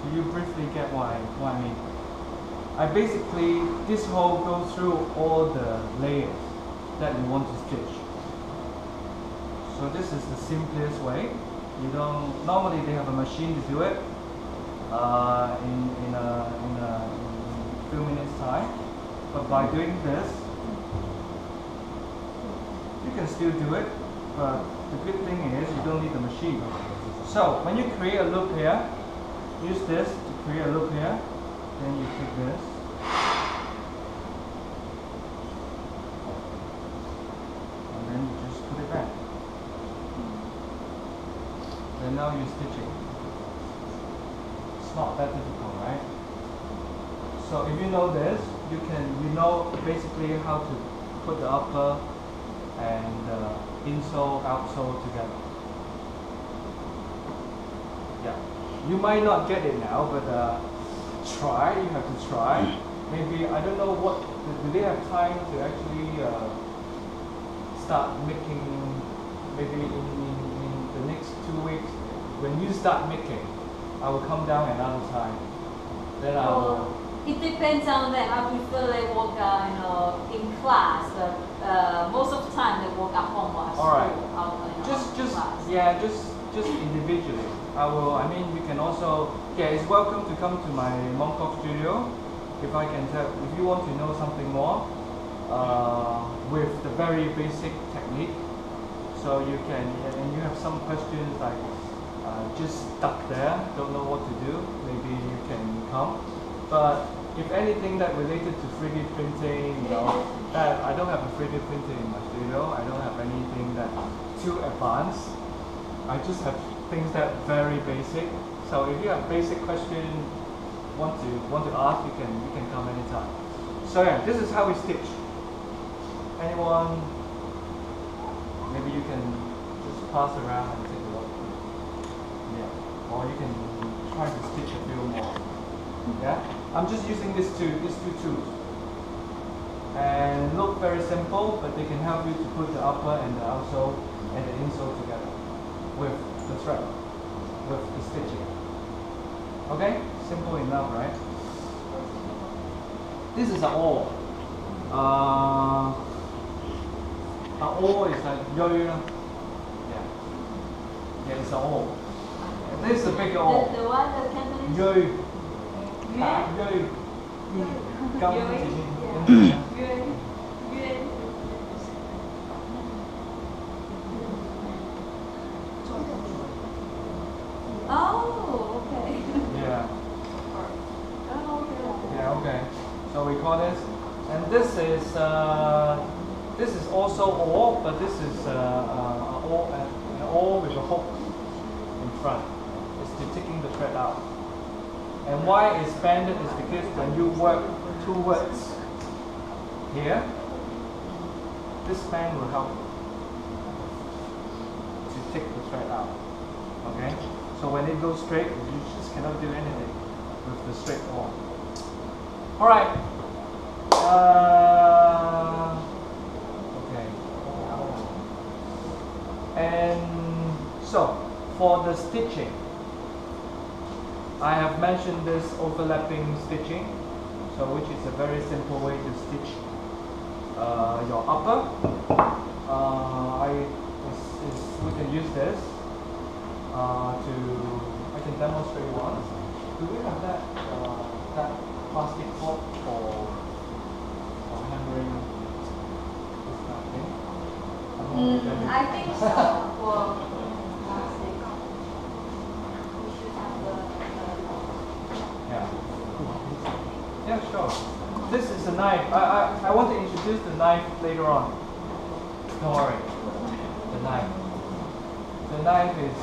Do you briefly get what I mean? I basically, this hole goes through all the layers that you want to stitch. So this is the simplest way. You don't, normally they have a machine to do it in a few minutes time. But by doing this, you can still do it, but the good thing is you don't need the machine. So when you create a loop here, use this to create a loop here, then you take this, and then you just put it back. And now you're stitching. It's not that difficult, right? So if you know this, you know basically how to put the upper and insole, outsole together. Yeah, you might not get it now, but try. You have to try. Maybe I don't know what. Do they have time to actually start making? Maybe in the next 2 weeks, when you start making, I will come down another time. Then I will.
It depends on them. I prefer they work, in class. Most of the time they work at home or at
All right.
school.
Just individually. I mean, you can also. Yeah, it's welcome to come to my Mongkok studio. If I can tell, if you want to know something more, with the very basic technique, so you can, and you have some questions like just stuck there, don't know what to do. Maybe you can come. But if anything that related to 3D printing, that I don't have a 3D printer in my studio. I don't have anything that too advanced. I just have things that very basic. So if you have basic question, want to ask, you can come anytime. So yeah, this is how we stitch. anyone, maybe you can just pass around and take a look. Yeah. Or you can try to stitch a few more. Yeah. I'm just using these two tools. And look very simple, but they can help you to put the upper and the outsole and the insole together with the thread, with the stitching. Okay? Simple enough, right? This is an awl. An awl is like yoi. Yeah. Yeah, it's an awl. This is a bigger awl.
The one the Cantonese.
Yoi.
Yuan.
Yoi.
Yuan. Yuan. Oh, okay.
Yeah.
Oh, okay.
Yeah, okay. So we call this, and this is also oar, but this is an oar with a hook in front. It's to taking the thread out. And why it's banded is because when you work towards here, this band will help to take the thread out. Okay? So when it goes straight, you just cannot do anything with the straight oar. Alright. Okay. And so, for the stitching, I have mentioned this overlapping stitching, so which is a very simple way to stitch your upper. We can use this I can demonstrate one. Do we have that plastic fork for hammering this kind of thing?
I think so. For plastic, we should have
Yeah. Yeah, sure. This is a knife. I want to introduce the knife later on. Don't worry. The knife. The knife is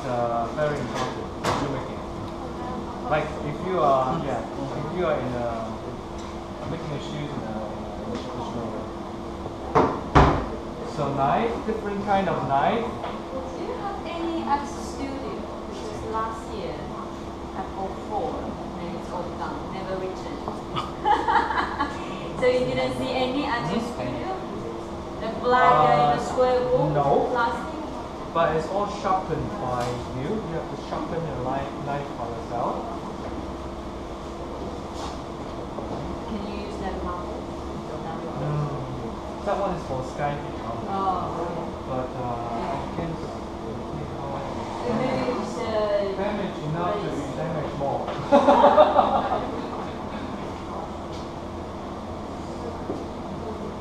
very important in shoemaking. Like if you are, if you are making a shoes in a showroom. So knife, different kind of knife.
Do you have any at studio? Because last year I bought 4 and it's all done, never returned. So you didn't see any at your studio? The black square wool?
No.
Plastic?
But it's all sharpened by you. You have to sharpen your knife by yourself.
Can you use that marble?
That one is for sky fish.
Oh,
But I can't
maybe it's
damage enough to damage more.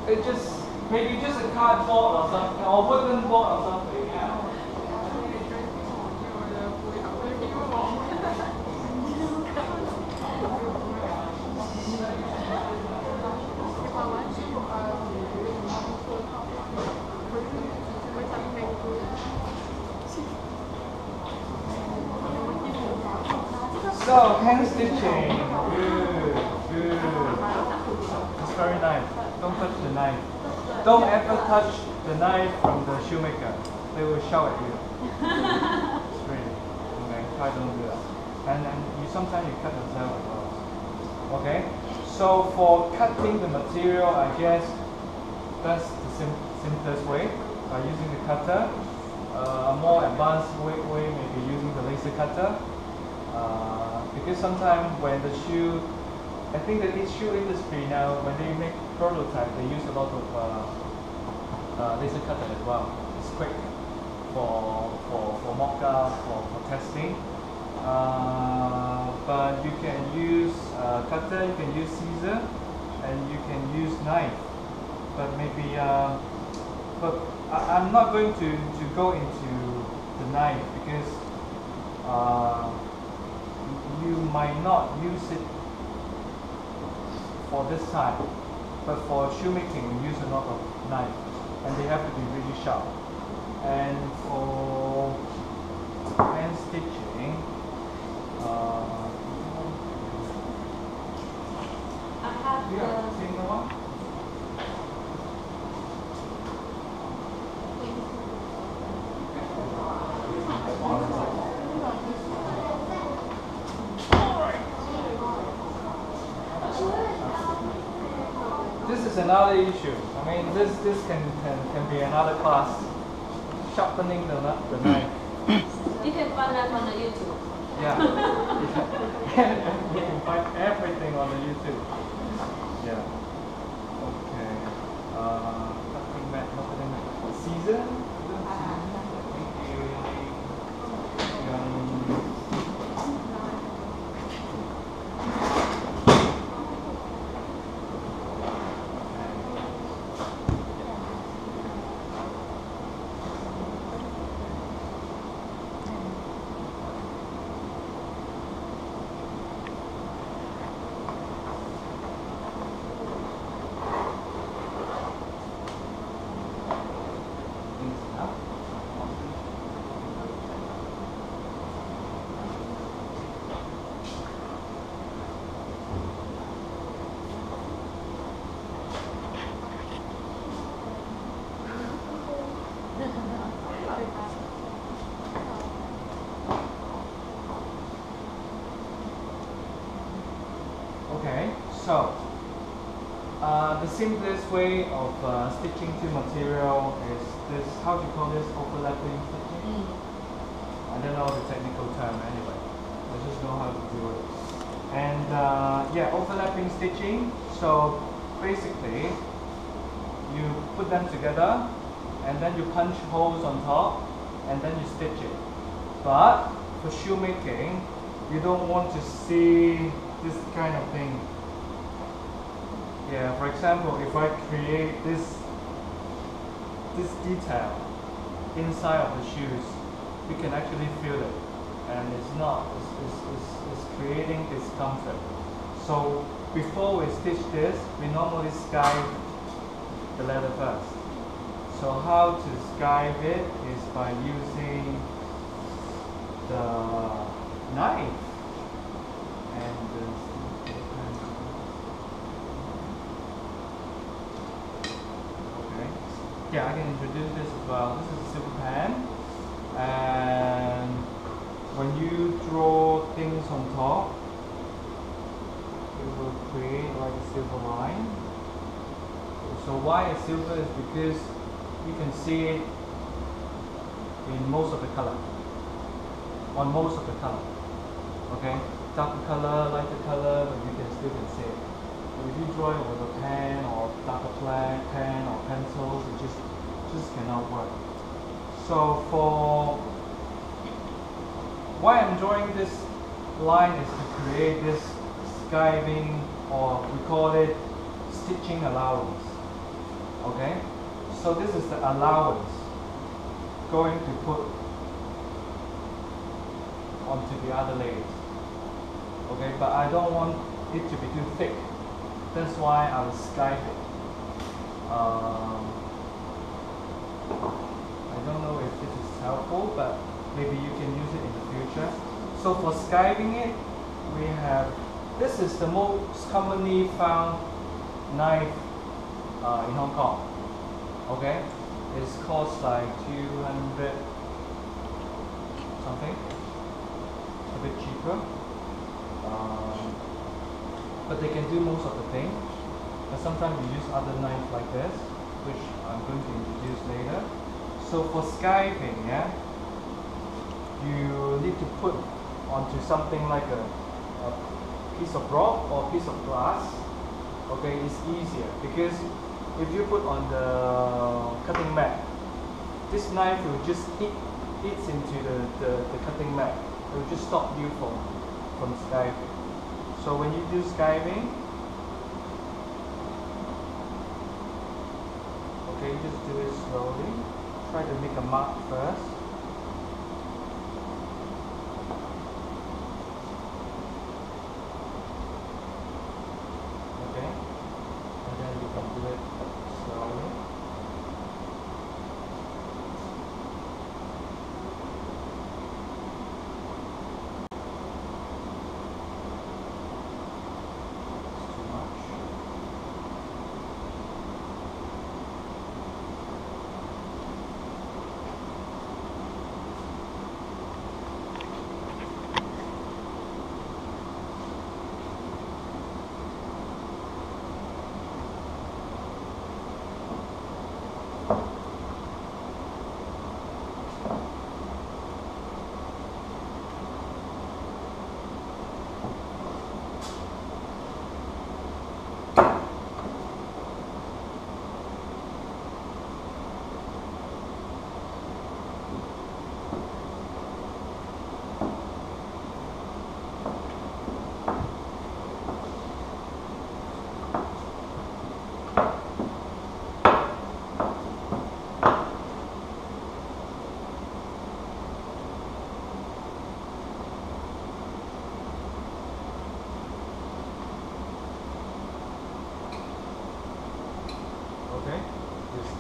It just maybe just a cardboard or something or wooden board or something. Yeah. So hand stitching. Good, good. It's very nice. Don't touch the knife. Don't ever touch the knife from the shoemaker. They will shout at you. Really. Okay, try don't do that. And you sometimes you cut yourself as well. Okay? So for cutting the material, I guess that's the simplest way by using the cutter. A more advanced way may be using the laser cutter. Because sometimes when the shoe, I think that each shoe industry now, when they make prototype, they use a lot of laser cutter as well. It's quick for mock-up, for testing. But you can use cutter, you can use scissor, and you can use knife. But maybe, but I'm not going to go into the knife because you might not use it for this time, but for shoemaking we use a lot of knife, and they have to be really sharp. And for hand stitching,
I have
you have the finger one? is another issue. I mean, this can be another class. Sharpening the knife.
You can find that on the YouTube.
Yeah. You can find everything on the YouTube. Yeah. Okay. Cutting mat, cutting mat. Season? Okay, so the simplest way of stitching to material is this, how do you call this, overlapping stitching? I don't know the technical term anyway, I just know how to do it. And yeah, overlapping stitching, so basically you put them together and then you punch holes on top and then you stitch it. But for shoemaking, you don't want to see this kind of thing. Yeah, for example, if I create this detail inside of the shoes, you can actually feel it, and it's creating discomfort. So before we stitch this, we normally skive the leather first. So how to skive it is by using the knife and okay. Yeah, I can introduce this as well. This is a silver pen, and when you draw things on top, it will create like a silver line. So why it's silver is because you can see it in most of the color, on most of the color. Okay, darker color, lighter color, but you can still see it. But if you draw it with a pen or darker pen or pencils, it just cannot work. So for why I'm drawing this line is to create this skiving, or we call it stitching allowance. Okay, so this is the allowance going to put onto the other layers. Okay, but I don't want it to be too thick. That's why I will skive it. I don't know if this is helpful, but maybe you can use it in the future. So for skiving it, we have, this is the most commonly found knife in Hong Kong. Okay, it costs like 200 something, a bit cheaper. But they can do most of the thing. But sometimes you use other knives like this, which I'm going to introduce later. So for skiving, yeah, you need to put onto something like a piece of rock or a piece of glass. Okay, it's easier because if you put on the cutting mat, this knife will just eats into the cutting mat. It will just stop you from skiving. So when you do skiving, okay, just do it slowly. Try to make a mark first. Okay, and then you can do it slowly.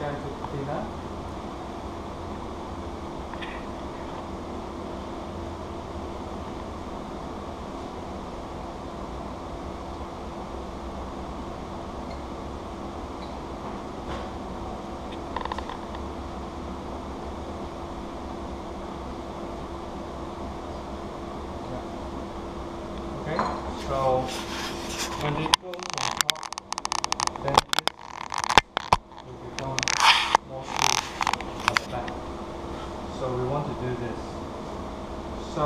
sky to thinner. Okay, so when it goes on top, then this will become more smooth at the back. So we want to do this. So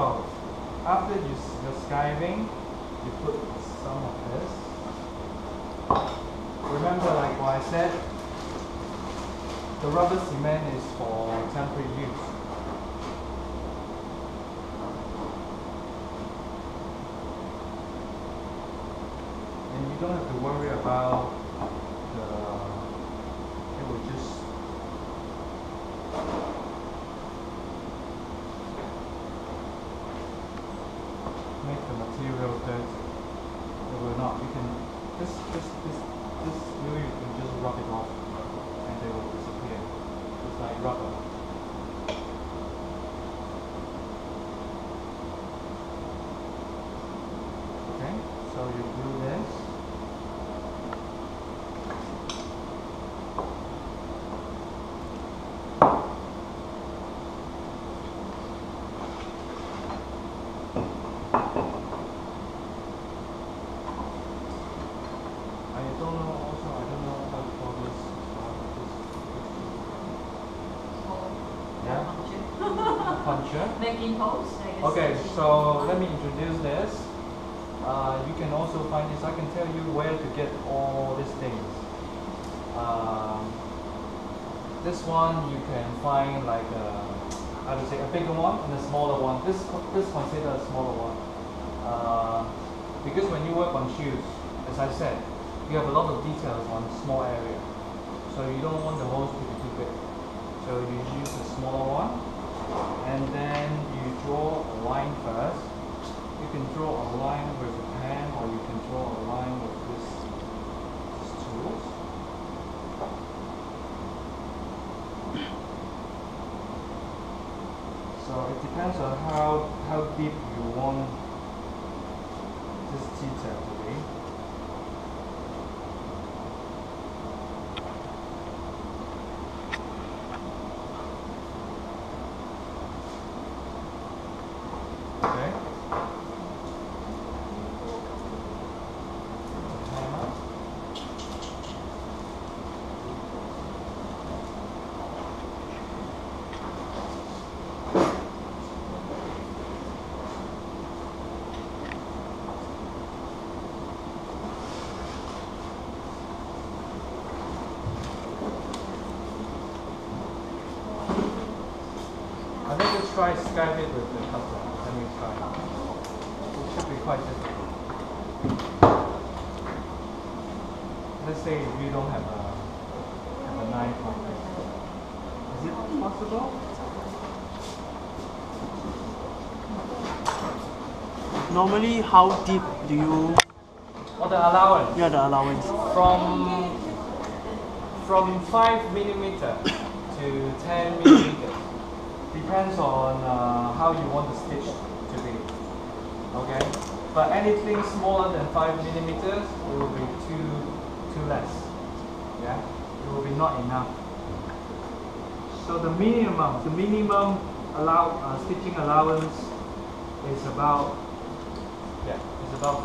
after you're skiving, you put some of this. Remember, like what I said, the rubber cement is for temporary use. And you don't have to worry about it will just make the material dirty. It will not. You can this glue, you can just rub it off and they will disappear. It's like rubber. Okay, so you glue this. I don't know how to call this. Yeah? Puncher.
Making holes, I guess.
Okay, so let me introduce this. You can also find this. I can tell you where to get all these things. This one you can find like I would say a bigger one and a smaller one. This considered a smaller one. Because when you work on shoes, as I said, you have a lot of details on a small area. So you don't want the holes to be too big. So you use a smaller one. And then you draw a line first. You can draw a line with a pen or you can draw a line with this tools. So it depends on how deep you want this detail to be. Okay. I think let's try Skype it with the customer. Let me try. It should be quite difficult. Let's say if you don't have a knife like this. Is it possible?
Normally, how deep do you?
Or the allowance?
Yeah, the allowance.
From 5 millimeter to 10 millimeters. Depends on how you want the stitch to be. Okay? But anything smaller than 5 millimeters, it will be too less. Yeah? It will be not enough. So the minimum stitching allowance is about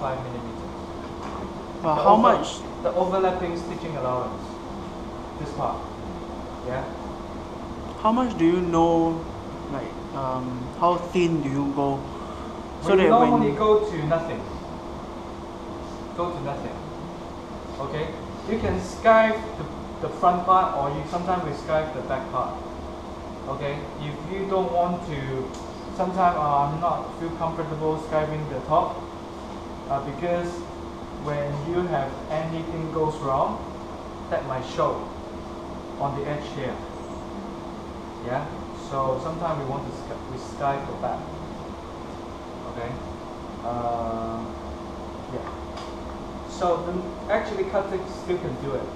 5 millimeters.
How much?
The overlapping stitching allowance. This part. Yeah?
How much do you know? Like, how thin do you go?
So we normally go to nothing. Go to nothing. Okay? You can skive the front part or sometimes we skive the back part. Okay? If you don't want to, sometimes I'm not feel comfortable skiving the top because when you have anything goes wrong, that might show on the edge here. Yeah? So sometimes we want to skive the back. Okay? Yeah. So actually cutting still can do it.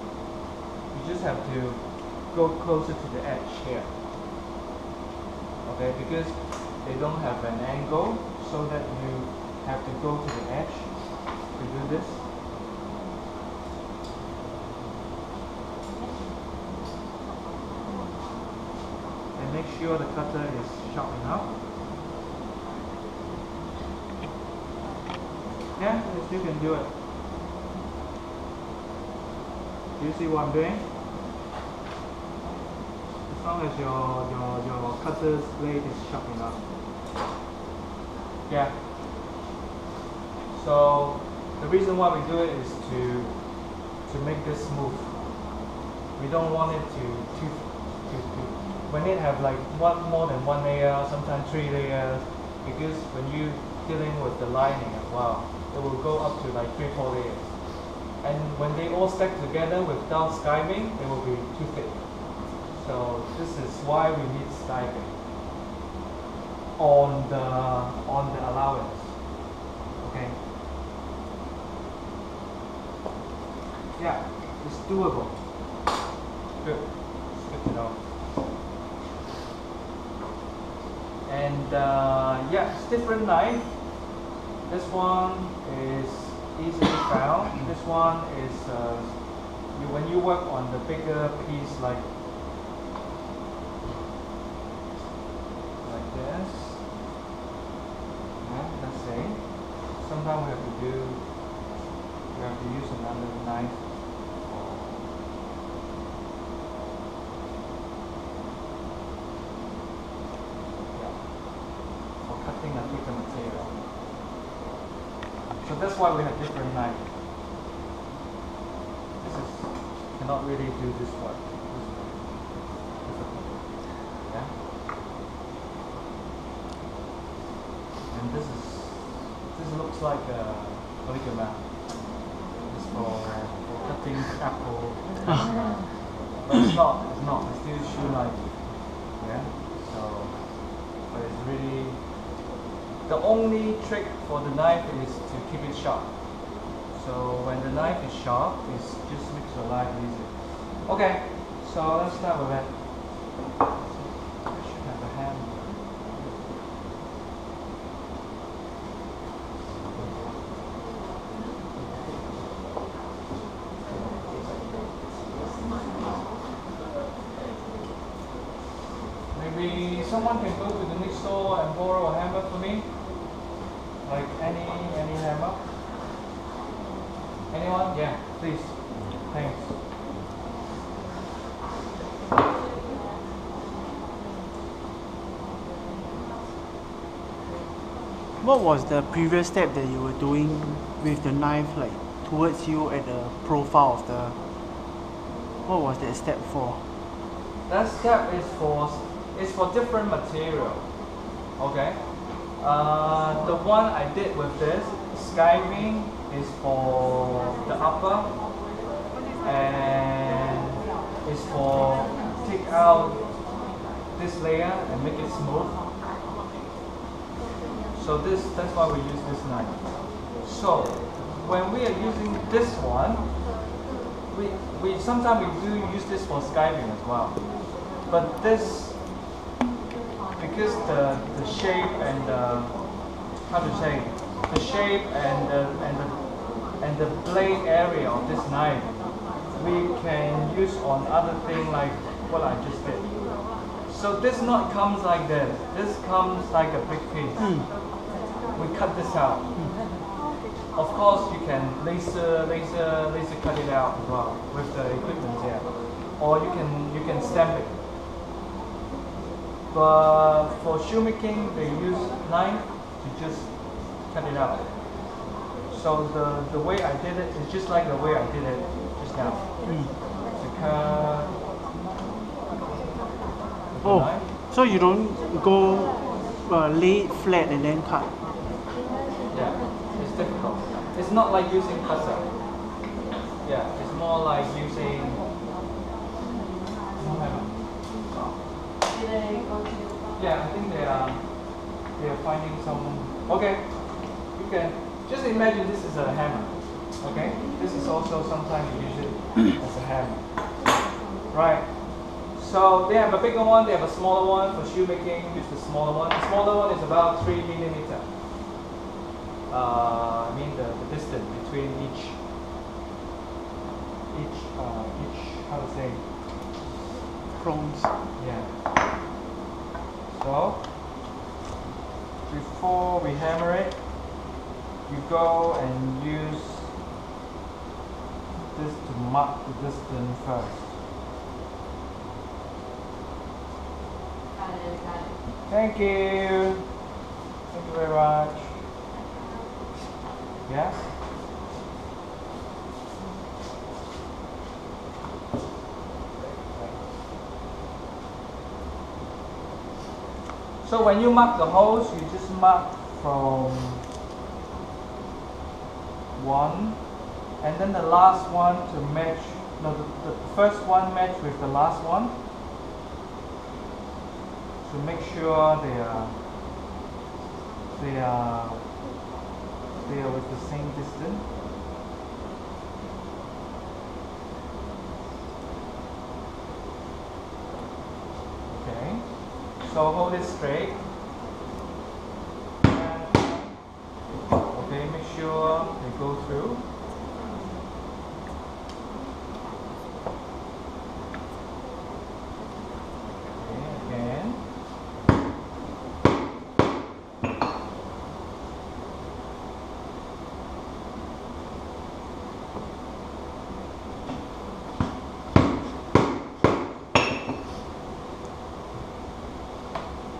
You just have to go closer to the edge here. Okay, because they don't have an angle, so that you have to go to the edge to do this. And make sure the cutter is sharp enough. Yeah, you still can do it. Do you see what I'm doing? As long as your cutter's blade is sharp enough. Yeah. So the reason why we do it is to make this smooth. We don't want it to when it have like more than one layer, sometimes 3 layers, because when you dealing with the lining as well, it will go up to like 3-4 layers. And when they all stack together without skiving, it will be too thick. So this is why we need skiving on the allowance. Okay. Yeah, it's doable. Good. It's good to know. And yeah, it's different knife. This one is easily found. This one is when you work on the bigger piece like this. Yeah, let's say. Sometimes we have to use another knife. Yeah, for cutting a thicker material. So that's why we have different knives. Cannot really do this work. Yeah. And this looks like a polygamma. It's for cutting apple. But it's not. It's still shoe knife. Yeah. But it's really. The only trick for the knife is to keep it sharp. So when the knife is sharp, it just makes your life easy. Okay, so let's start with it. I should have a hand. Maybe someone can go to the next store and borrow a hammer for me. Like any hammer. Anyone? Yeah, please. Thanks.
What was the previous step that you were doing with the knife, like towards you at the profile of the? What was that step for?
That step is for different material. Okay. The one I did with this skiving is for the upper, and is for take out this layer and make it smooth. So that's why we use this knife. So when we are using this one, we sometimes we do use this for skiving as well. But this, because the shape and the shape and the blade area of this knife, we can use on other things like what I just did. So this not comes like this. This comes like a big piece. We cut this out. Of course, you can laser cut it out as well with the equipment here, or you can stamp it. But for shoemaking, they use knife to just cut it out. So the way I did it is just like the way I did it just now. To cut with the knife.
So you don't go lay it flat and then cut?
Yeah, it's difficult. It's not like using cutter. Yeah, it's more like using. Yeah, I think they are finding some. Okay, you can just imagine this is a hammer. Okay, this is also sometimes you use it as a hammer, right? So they have a bigger one, they have a smaller one. For shoemaking, use the smaller one. The smaller one is about 3 millimeter. I mean the distance between each how to say,
Prongs.
yeah. So before we hammer it, you go and use this to mark the distance first.
Got it, got it.
Thank you. Thank you very much. Yeah? So when you mark the holes, you just mark from one, and then the last one to match. No, the first one match with the last one. To make sure they are with the same distance. Okay. So hold it straight. And, okay, make sure they go through. Okay, again.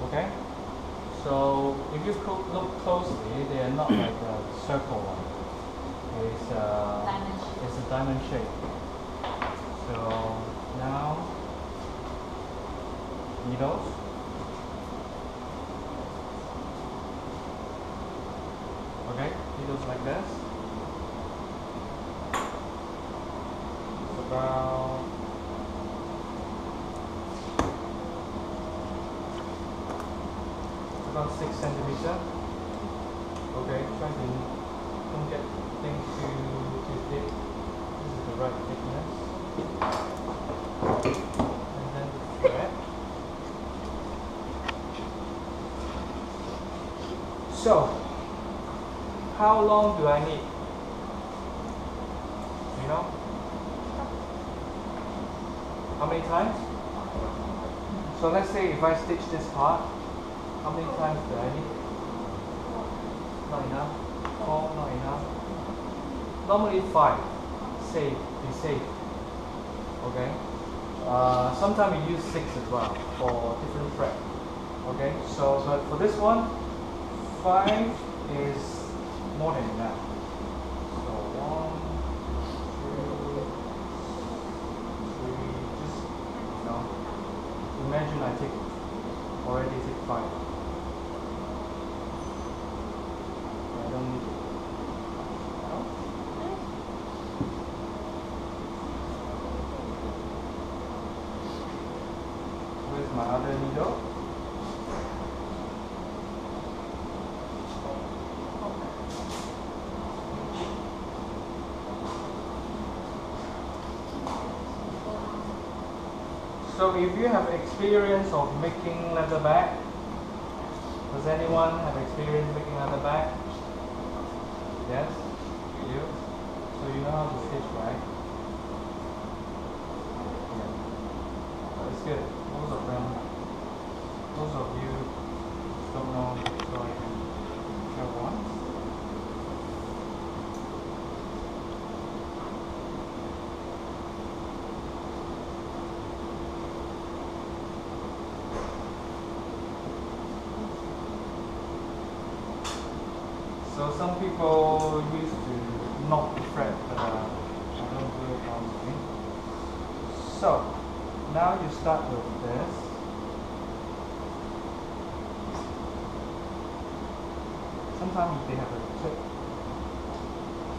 Okay, so if you look closely, they are not like a circle one.
Diamond shape.
It's a diamond shape. So now needles. Okay, needles like this. It's about about 6 centimeter. Okay, try to don't get things too thick. This is the right thickness. And then the thread. So, how long do I need? You know? How many times? So let's say if I stitch this part, how many times do I need? Not enough. 4, not enough. Normally 5. Safe. Be safe. Okay. Sometimes we use 6 as well for different thread. Okay. So, but for this one, 5 is more than enough. So 1, 2, 3. Just imagine I already take 5. I don't need it. No? Where's my other needle? So if you have experience of making leather bag, does anyone have experience making leather bag? Yes? You do? So you know how to stitch, right? Yeah. That's good. Most of them, most of you don't know, so I can show one. So some people used to knot the thread, but I don't do it honestly. So now you start with this. Sometimes they have a tip,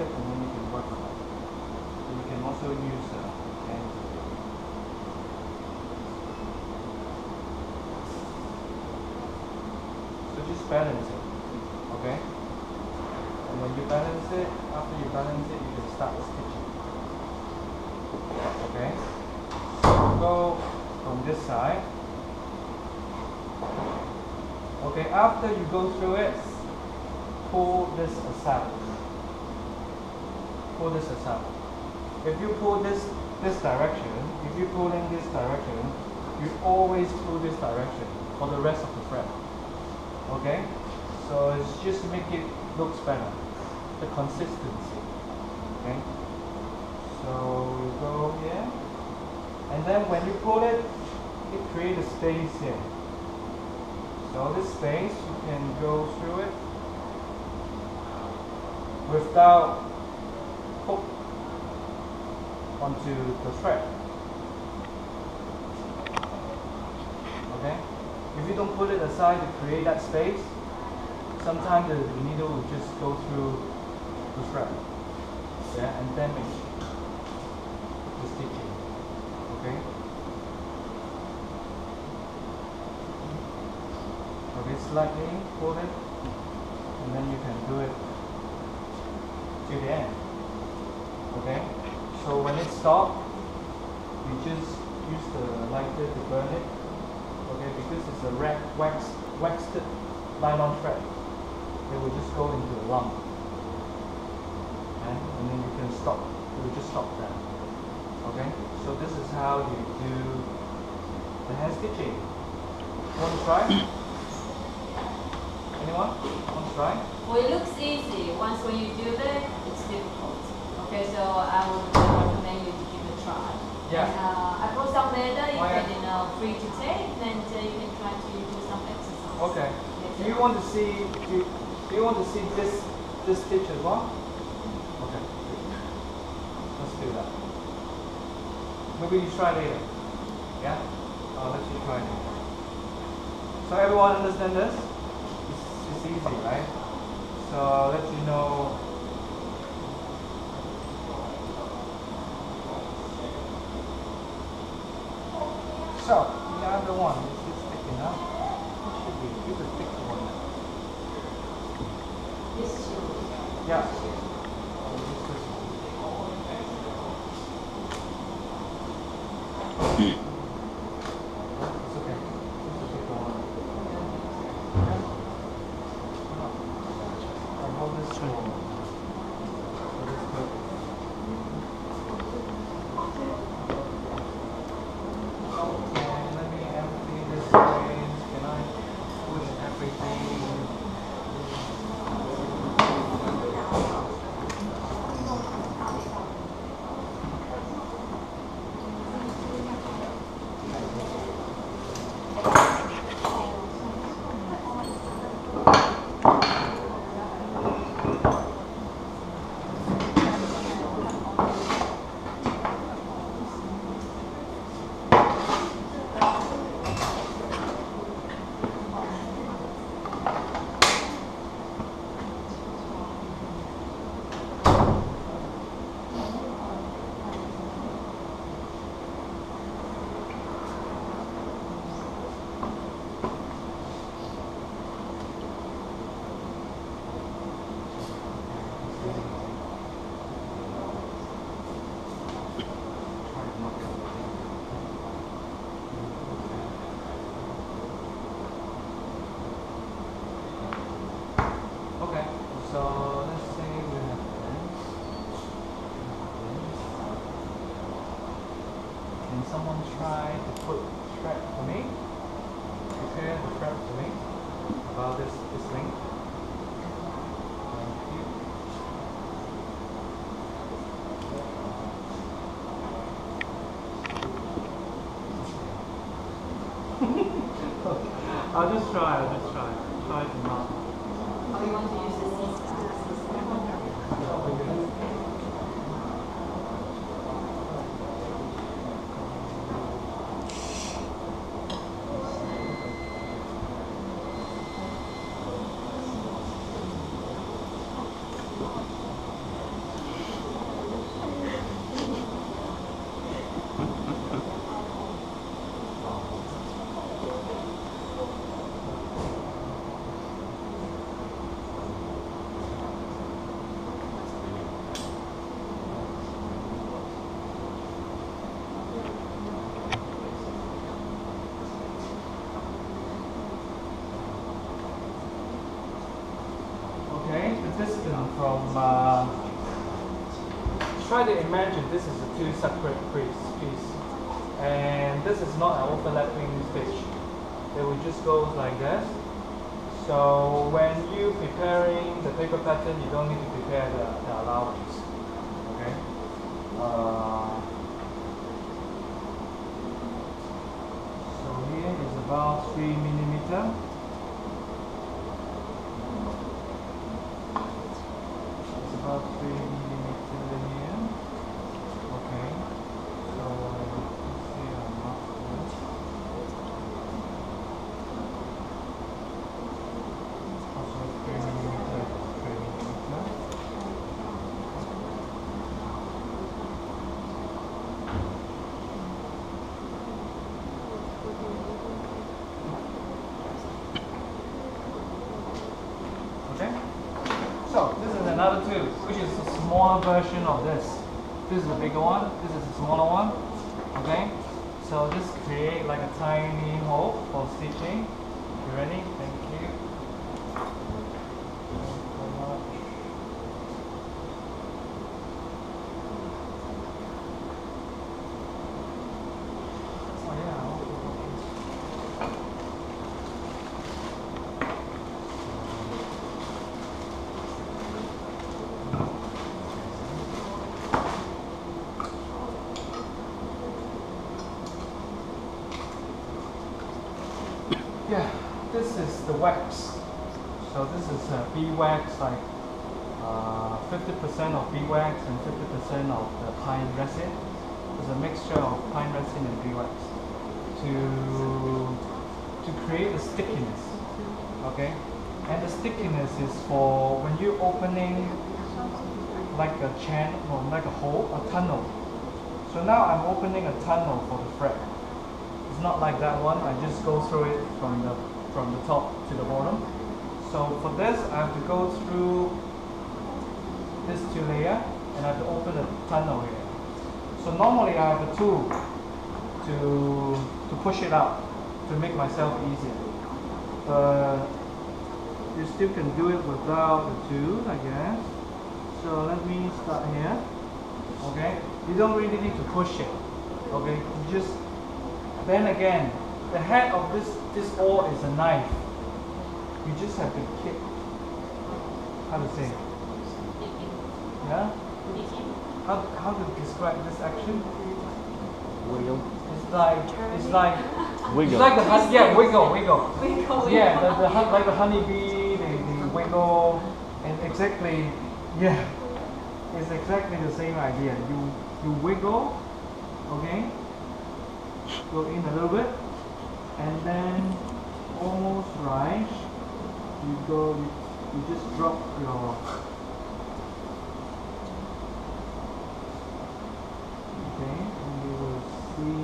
and then you can work on it. So you can also use hands. So just balance it, okay? And when you balance it, after you balance it, you can start stitching. Okay? So go from this side. Okay, after you go through it, pull this aside. Pull this aside. If you pull this direction, if you pull in this direction, you always pull this direction for the rest of the fret. Okay? So it's just to make it looks better. The consistency. Okay? So you go here. And then when you pull it, it creates a space here. So this space, you can go through it without hook onto the thread. Okay? If you don't put it aside to create that space, sometimes the needle will just go through the thread. Yeah, and damage the stitching. Okay? Okay, slightly pull it, and then you can do it to the end. Okay? So when it stops, you just use the lighter to burn it. Okay, because it's a waxed nylon thread. It will just go into a lump. And then you can stop. It will just stop there. Okay? So this is how you do the hand stitching. Want to try? Anyone? Want to try?
Well, it looks easy. Once when you do that, it's difficult. Okay, so I would recommend you to give it a try.
Yeah.
And, I put some later, you
Why?
can free to take, then you can try to do some exercise.
Okay. Do you want to see this stitch as well? Okay. Let's do that. Maybe you try later. Yeah? I'll let you try later. So everyone understand this? It's easy, right? So I'll let you know. So the other one is thick enough. It should be a thick one.
This should.
Yeah. I'll use this one. It's okay. It's a thick one. I'll hold this one. So this is good. And let me empty this space. Can I push everything? Okay, so let's say we have this. Can someone try to put thread for me? Prepare the thread for me about this link. Thank you. I'll just try. Try to not.
Or you want to use the C-star?
try to imagine this is a two separate piece, and this is not an overlapping stitch. It will just go like this. So when you preparing the paper pattern, you don't need to prepare the allowance. Okay. So here is about 3 millimeter. It's about 3 millimeter here. Okay. So let's see how much this. Also 3 millimeter, 3 millimeter. Okay. So this is another tool, which is a smaller version of this. This is a bigger one. This is a smaller one. Okay. So this create like a tiny hole for stitching. You ready? Thank you. Thank you so much. Oh yeah. Yeah, this is the wax. So this is beeswax, like 50% of beeswax and 50% of the pine resin. It's a mixture of pine resin and beeswax to create the stickiness. Okay, and the stickiness is for when you're opening like a channel or like a hole, a tunnel. So now I'm opening a tunnel for the thread. It's not like that one. I just go through it from the top to the bottom. So for this, I have to go through this two layer and I have to open a tunnel here. So normally I have a tool to push it out to make myself easier. But you still can do it without the tool, I guess. So let me start here. Okay, you don't really need to push it. Okay, you just. Then again, the head of this oar is a knife. You just have to kick. How to say? Yeah? How to describe this action?
Wiggle.
It's like
Wiggle.
it's like the wiggle.
Wiggle.
Yeah, like the honeybee, they wiggle, and exactly, yeah, it's exactly the same idea. You wiggle, okay? Go in a little bit, and then almost right. You just drop your. Okay, and you will see.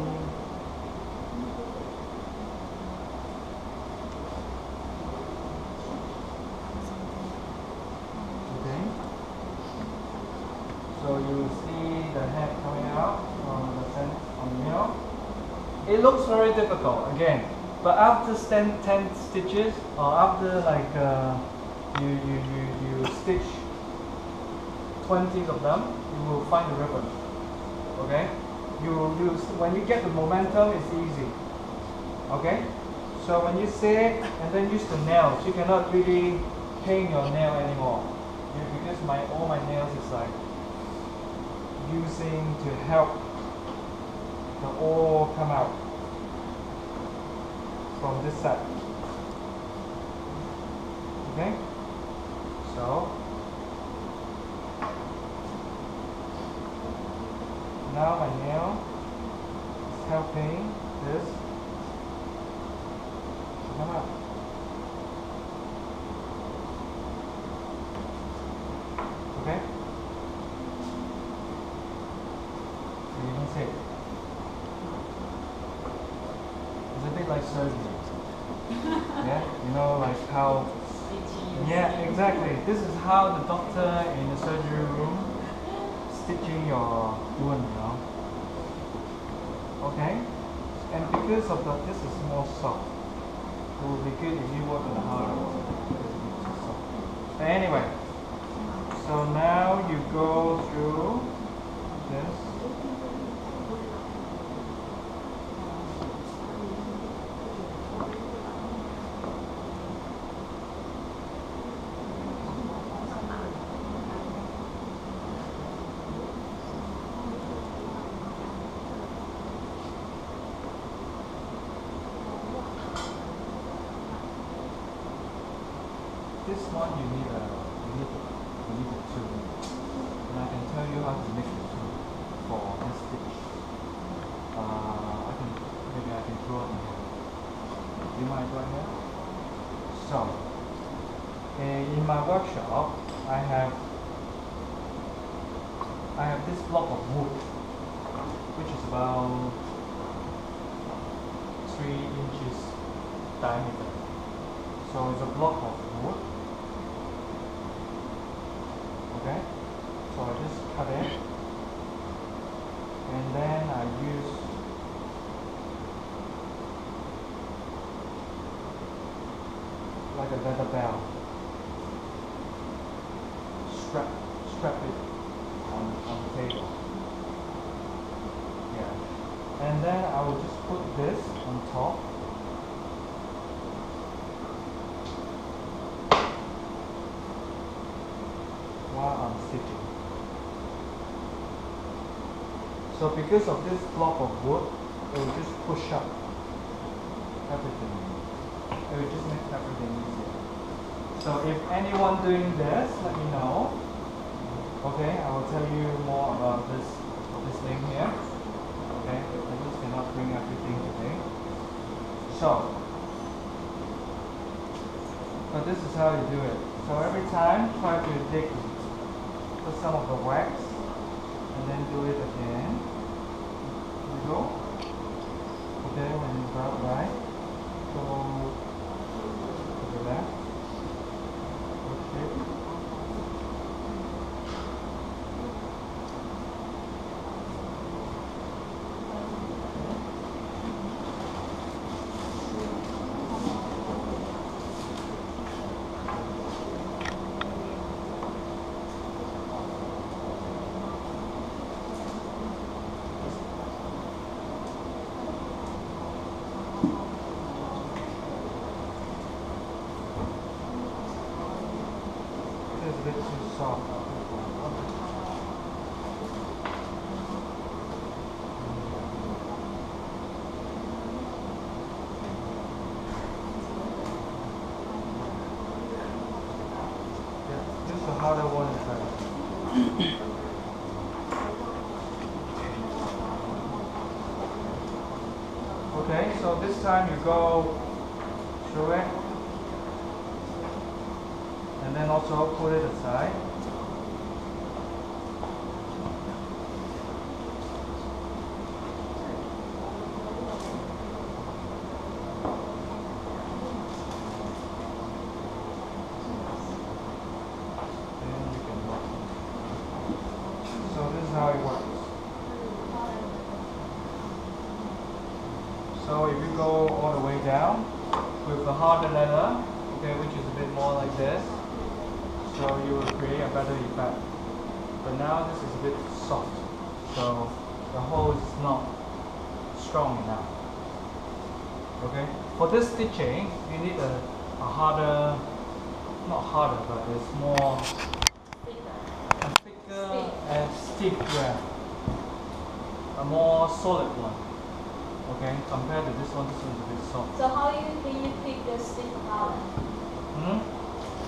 Okay. So you will see the head coming out from the center, from the middle. It looks very difficult again, but after 10 stitches, or after like you stitch 20 of them, you will find the rhythm. Okay, when you get the momentum, it's easy. Okay, so when you say and then use the nails, you cannot really paint your nail anymore, because all my nails is like using to help the oil come out from this side. Okay, so now my nail is helping this to come out. Okay, so you can see it's a bit like surgery. Yeah, you know, like how. Yeah, exactly. This is how the doctor in the surgery room stitching your wound, you know. Okay, and because of that, this is more soft. It will be good if you work on the harder one. Because it's too soft. But anyway, so now you go through this. This one you need a tool, and I can tell you how to make the tool for this stitch. Maybe I can draw it in here. Do you mind drawing here? So, in my workshop, I have this block of wood, which is about 3 inches diameter. So it's a block of wood. Okay, so I just cut it, and then I use like a leather belt, strap it on the table. Yeah, and then I will just put this on top. While I'm stitching. So because of this block of wood, it will just push up everything. It will just make everything easier. So if anyone doing this, let me know. Okay, I will tell you more about this thing here. Okay, I just cannot bring everything today. So this is how you do it. So every time try to dig put some of the wax, and then do it again. Here we go. Okay, when it's about right, go to the left. Okay. It's a bit too soft. Yeah, just a harder one is better. Okay, so this time you go through it. And then also put it aside. Then you can lock it. So this is how it works. So if you go all the way down with the harder leather, okay, which is a bit more like this, so you will create a better effect. But now this is a bit soft, so the hole is not strong enough. Okay, for this stitching, you need a harder, not harder, but it's more thicker and stiff, yeah, a more solid one. Okay, compared to this one is a bit soft.
So how can you pick the stiff part?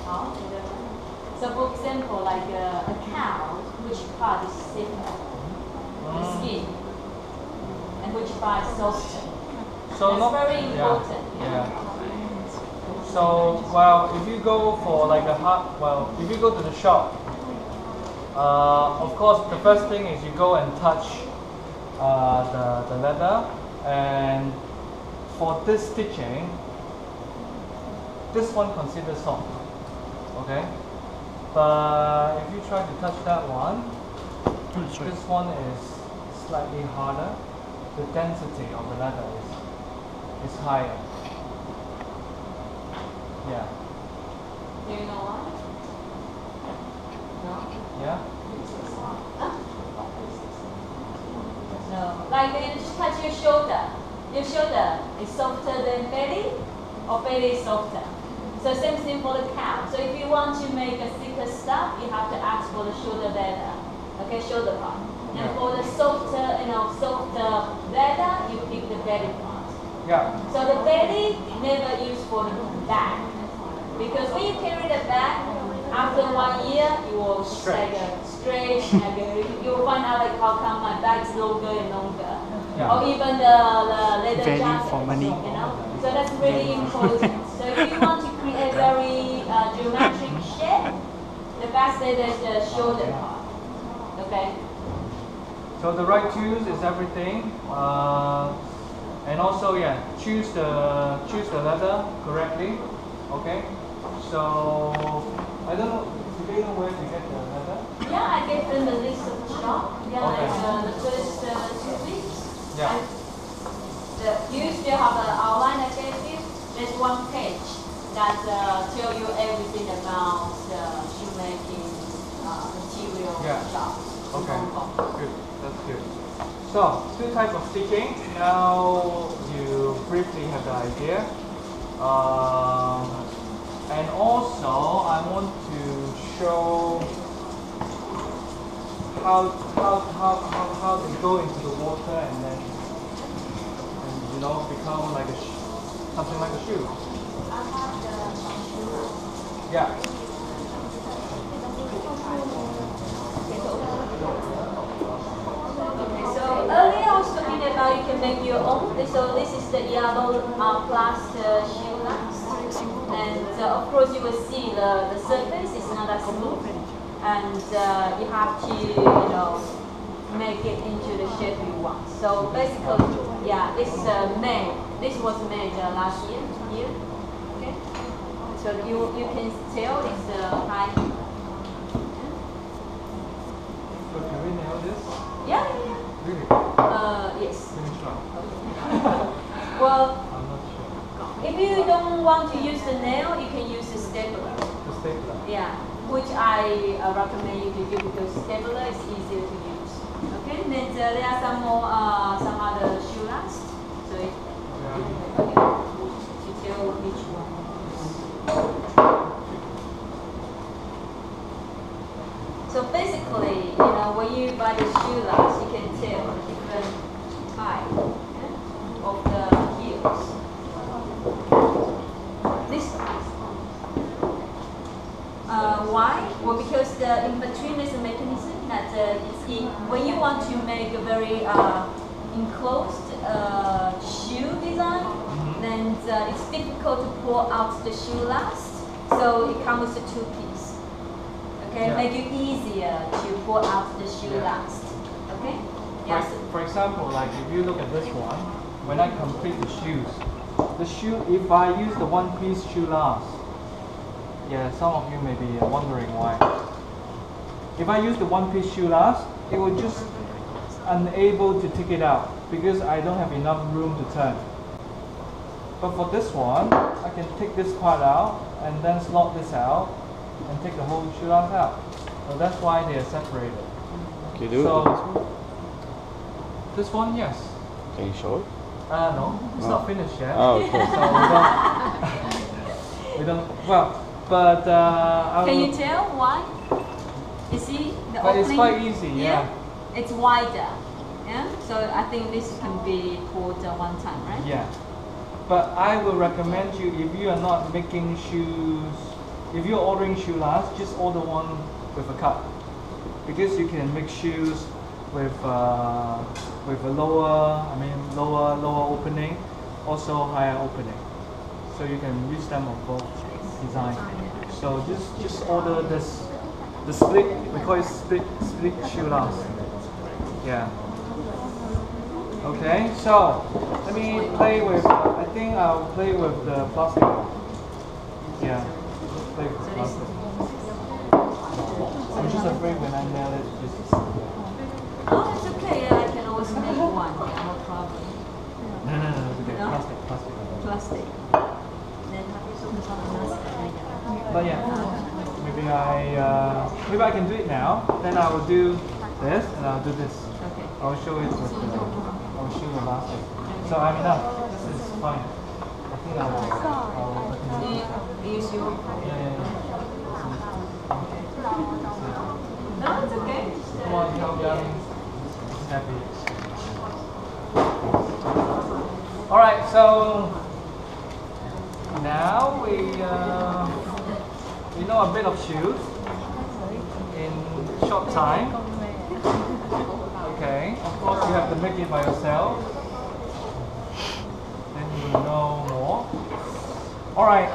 How? So for example, like a cow, which part is stiffer? The skin. And which part is softer?
So
That's very important.
Yeah. So, well, if you go for like a if you go to the shop, of course, the first thing is you go and touch the leather, and for this stitching, this one considered soft, okay? But if you try to touch that one, this one is slightly harder. The density of the leather is higher. Yeah.
Do you know why? No?
Yeah?
Like you just touch your shoulder. Your shoulder is softer than belly, or belly is softer. So same thing for the calf. So if you want to make a thicker stuff, you have to ask for the shoulder leather. Okay, shoulder part. And
Yeah.
for the softer, softer leather, you pick the belly part.
Yeah.
So the belly never used for the back. Because when you carry the bag, after 1 year, you will
Stretch.
stretch, you will find out like how come my bag is longer and longer.
Yeah.
Or even the leather
Value
jacket,
for money.
So that's really important. So if you want to create very geometric shape, the best leather is the shoulder part. Okay?
So the right tools is everything. And also, yeah, choose the leather correctly. Okay. So I don't know. Do they know where to get the leather?
Yeah, I gave them the list of the shop. Yeah,
Okay.
like the first 2 weeks.
Yeah.
And you still have the outline I gave you. There's one page that tell you everything about shoemaking material
Yeah.
shop. in
Okay.
Hong Kong.
Good. That's good. So 2 types of stitching. Now you briefly have the idea. And also I want to show how they go into the water and then become like something like a shoe.
I have the
Yeah.
Okay, so earlier I was talking about you can make your own. So this is the yellow plaster shoe last. And of course you will see the surface is not as smooth. And you have to, make it into the shape you want. So basically, yeah, this is made. This was made last year. Okay. So you can tell it's high.
So can we nail this?
Yeah.
Really?
Yes.
Let me try.
Well,
I'm not sure.
if you don't want to use the nail, you can use the stapler.
The stapler.
Yeah, which I recommend you to do because stapler is easier to use. Okay, then there are some more, some other shoe last. So it, okay, to tell which one. So basically, when you buy the shoe last, you can tell the different height of the heels. This size. Why? Well, because in between is a mechanism that when you want to make a very enclosed shoe design, then it's difficult to pull out the shoe last. So it comes with a 2-piece. Okay,
Yeah.
make it easier to pull out the shoe
Yeah.
last. Okay. Yes.
For example, like if you look at this one, when I complete the shoes, if I use the 1-piece shoe last, yeah, some of you may be wondering why. If I use the 1-piece shoe last, it will just unable to take it out because I don't have enough room to turn. But for this one, I can take this part out and then slot this out and take the whole shoe last out. So that's why they are separated.
Can you do
So-
it with this one?
This one, yes.
Can you show it?
No, it's not finished yet.
Oh, okay.
So we don't. Well, but I
Can
will,
you tell why? You see the
But
opening?
it's quite easy, yeah.
It's wider. Yeah. So I think this can be pulled one time, right?
Yeah. But I will recommend you if you are not making shoes, if you're ordering shoe last, just order one with a cut, because you can make shoes with a lower opening, also higher opening. So you can use them on both design. So just order this, the split. We call it split shoe last. Yeah. Okay. So let me play with. I think I'll play with the plastic. Yeah. Play with the plastic. I'm just afraid when I nail it, just.
Oh, it's okay. Yeah, I can always make one. No problem.
No, it's okay.
No?
Plastic.
Plastic. Then have you some plastic?
But yeah, maybe I can do it now. Then I will do this and I'll do this.
Okay.
I'll show it with the our shoe elastic. So I mean, this is fine. I think I will continue.
Use your.
Yeah.
No, it's okay.
Come on, calm down. Happy. All right, so now we know a bit of shoes in short time. Okay, of course you have to make it by yourself. Then you will know more. All right,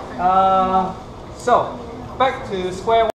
so back to square one.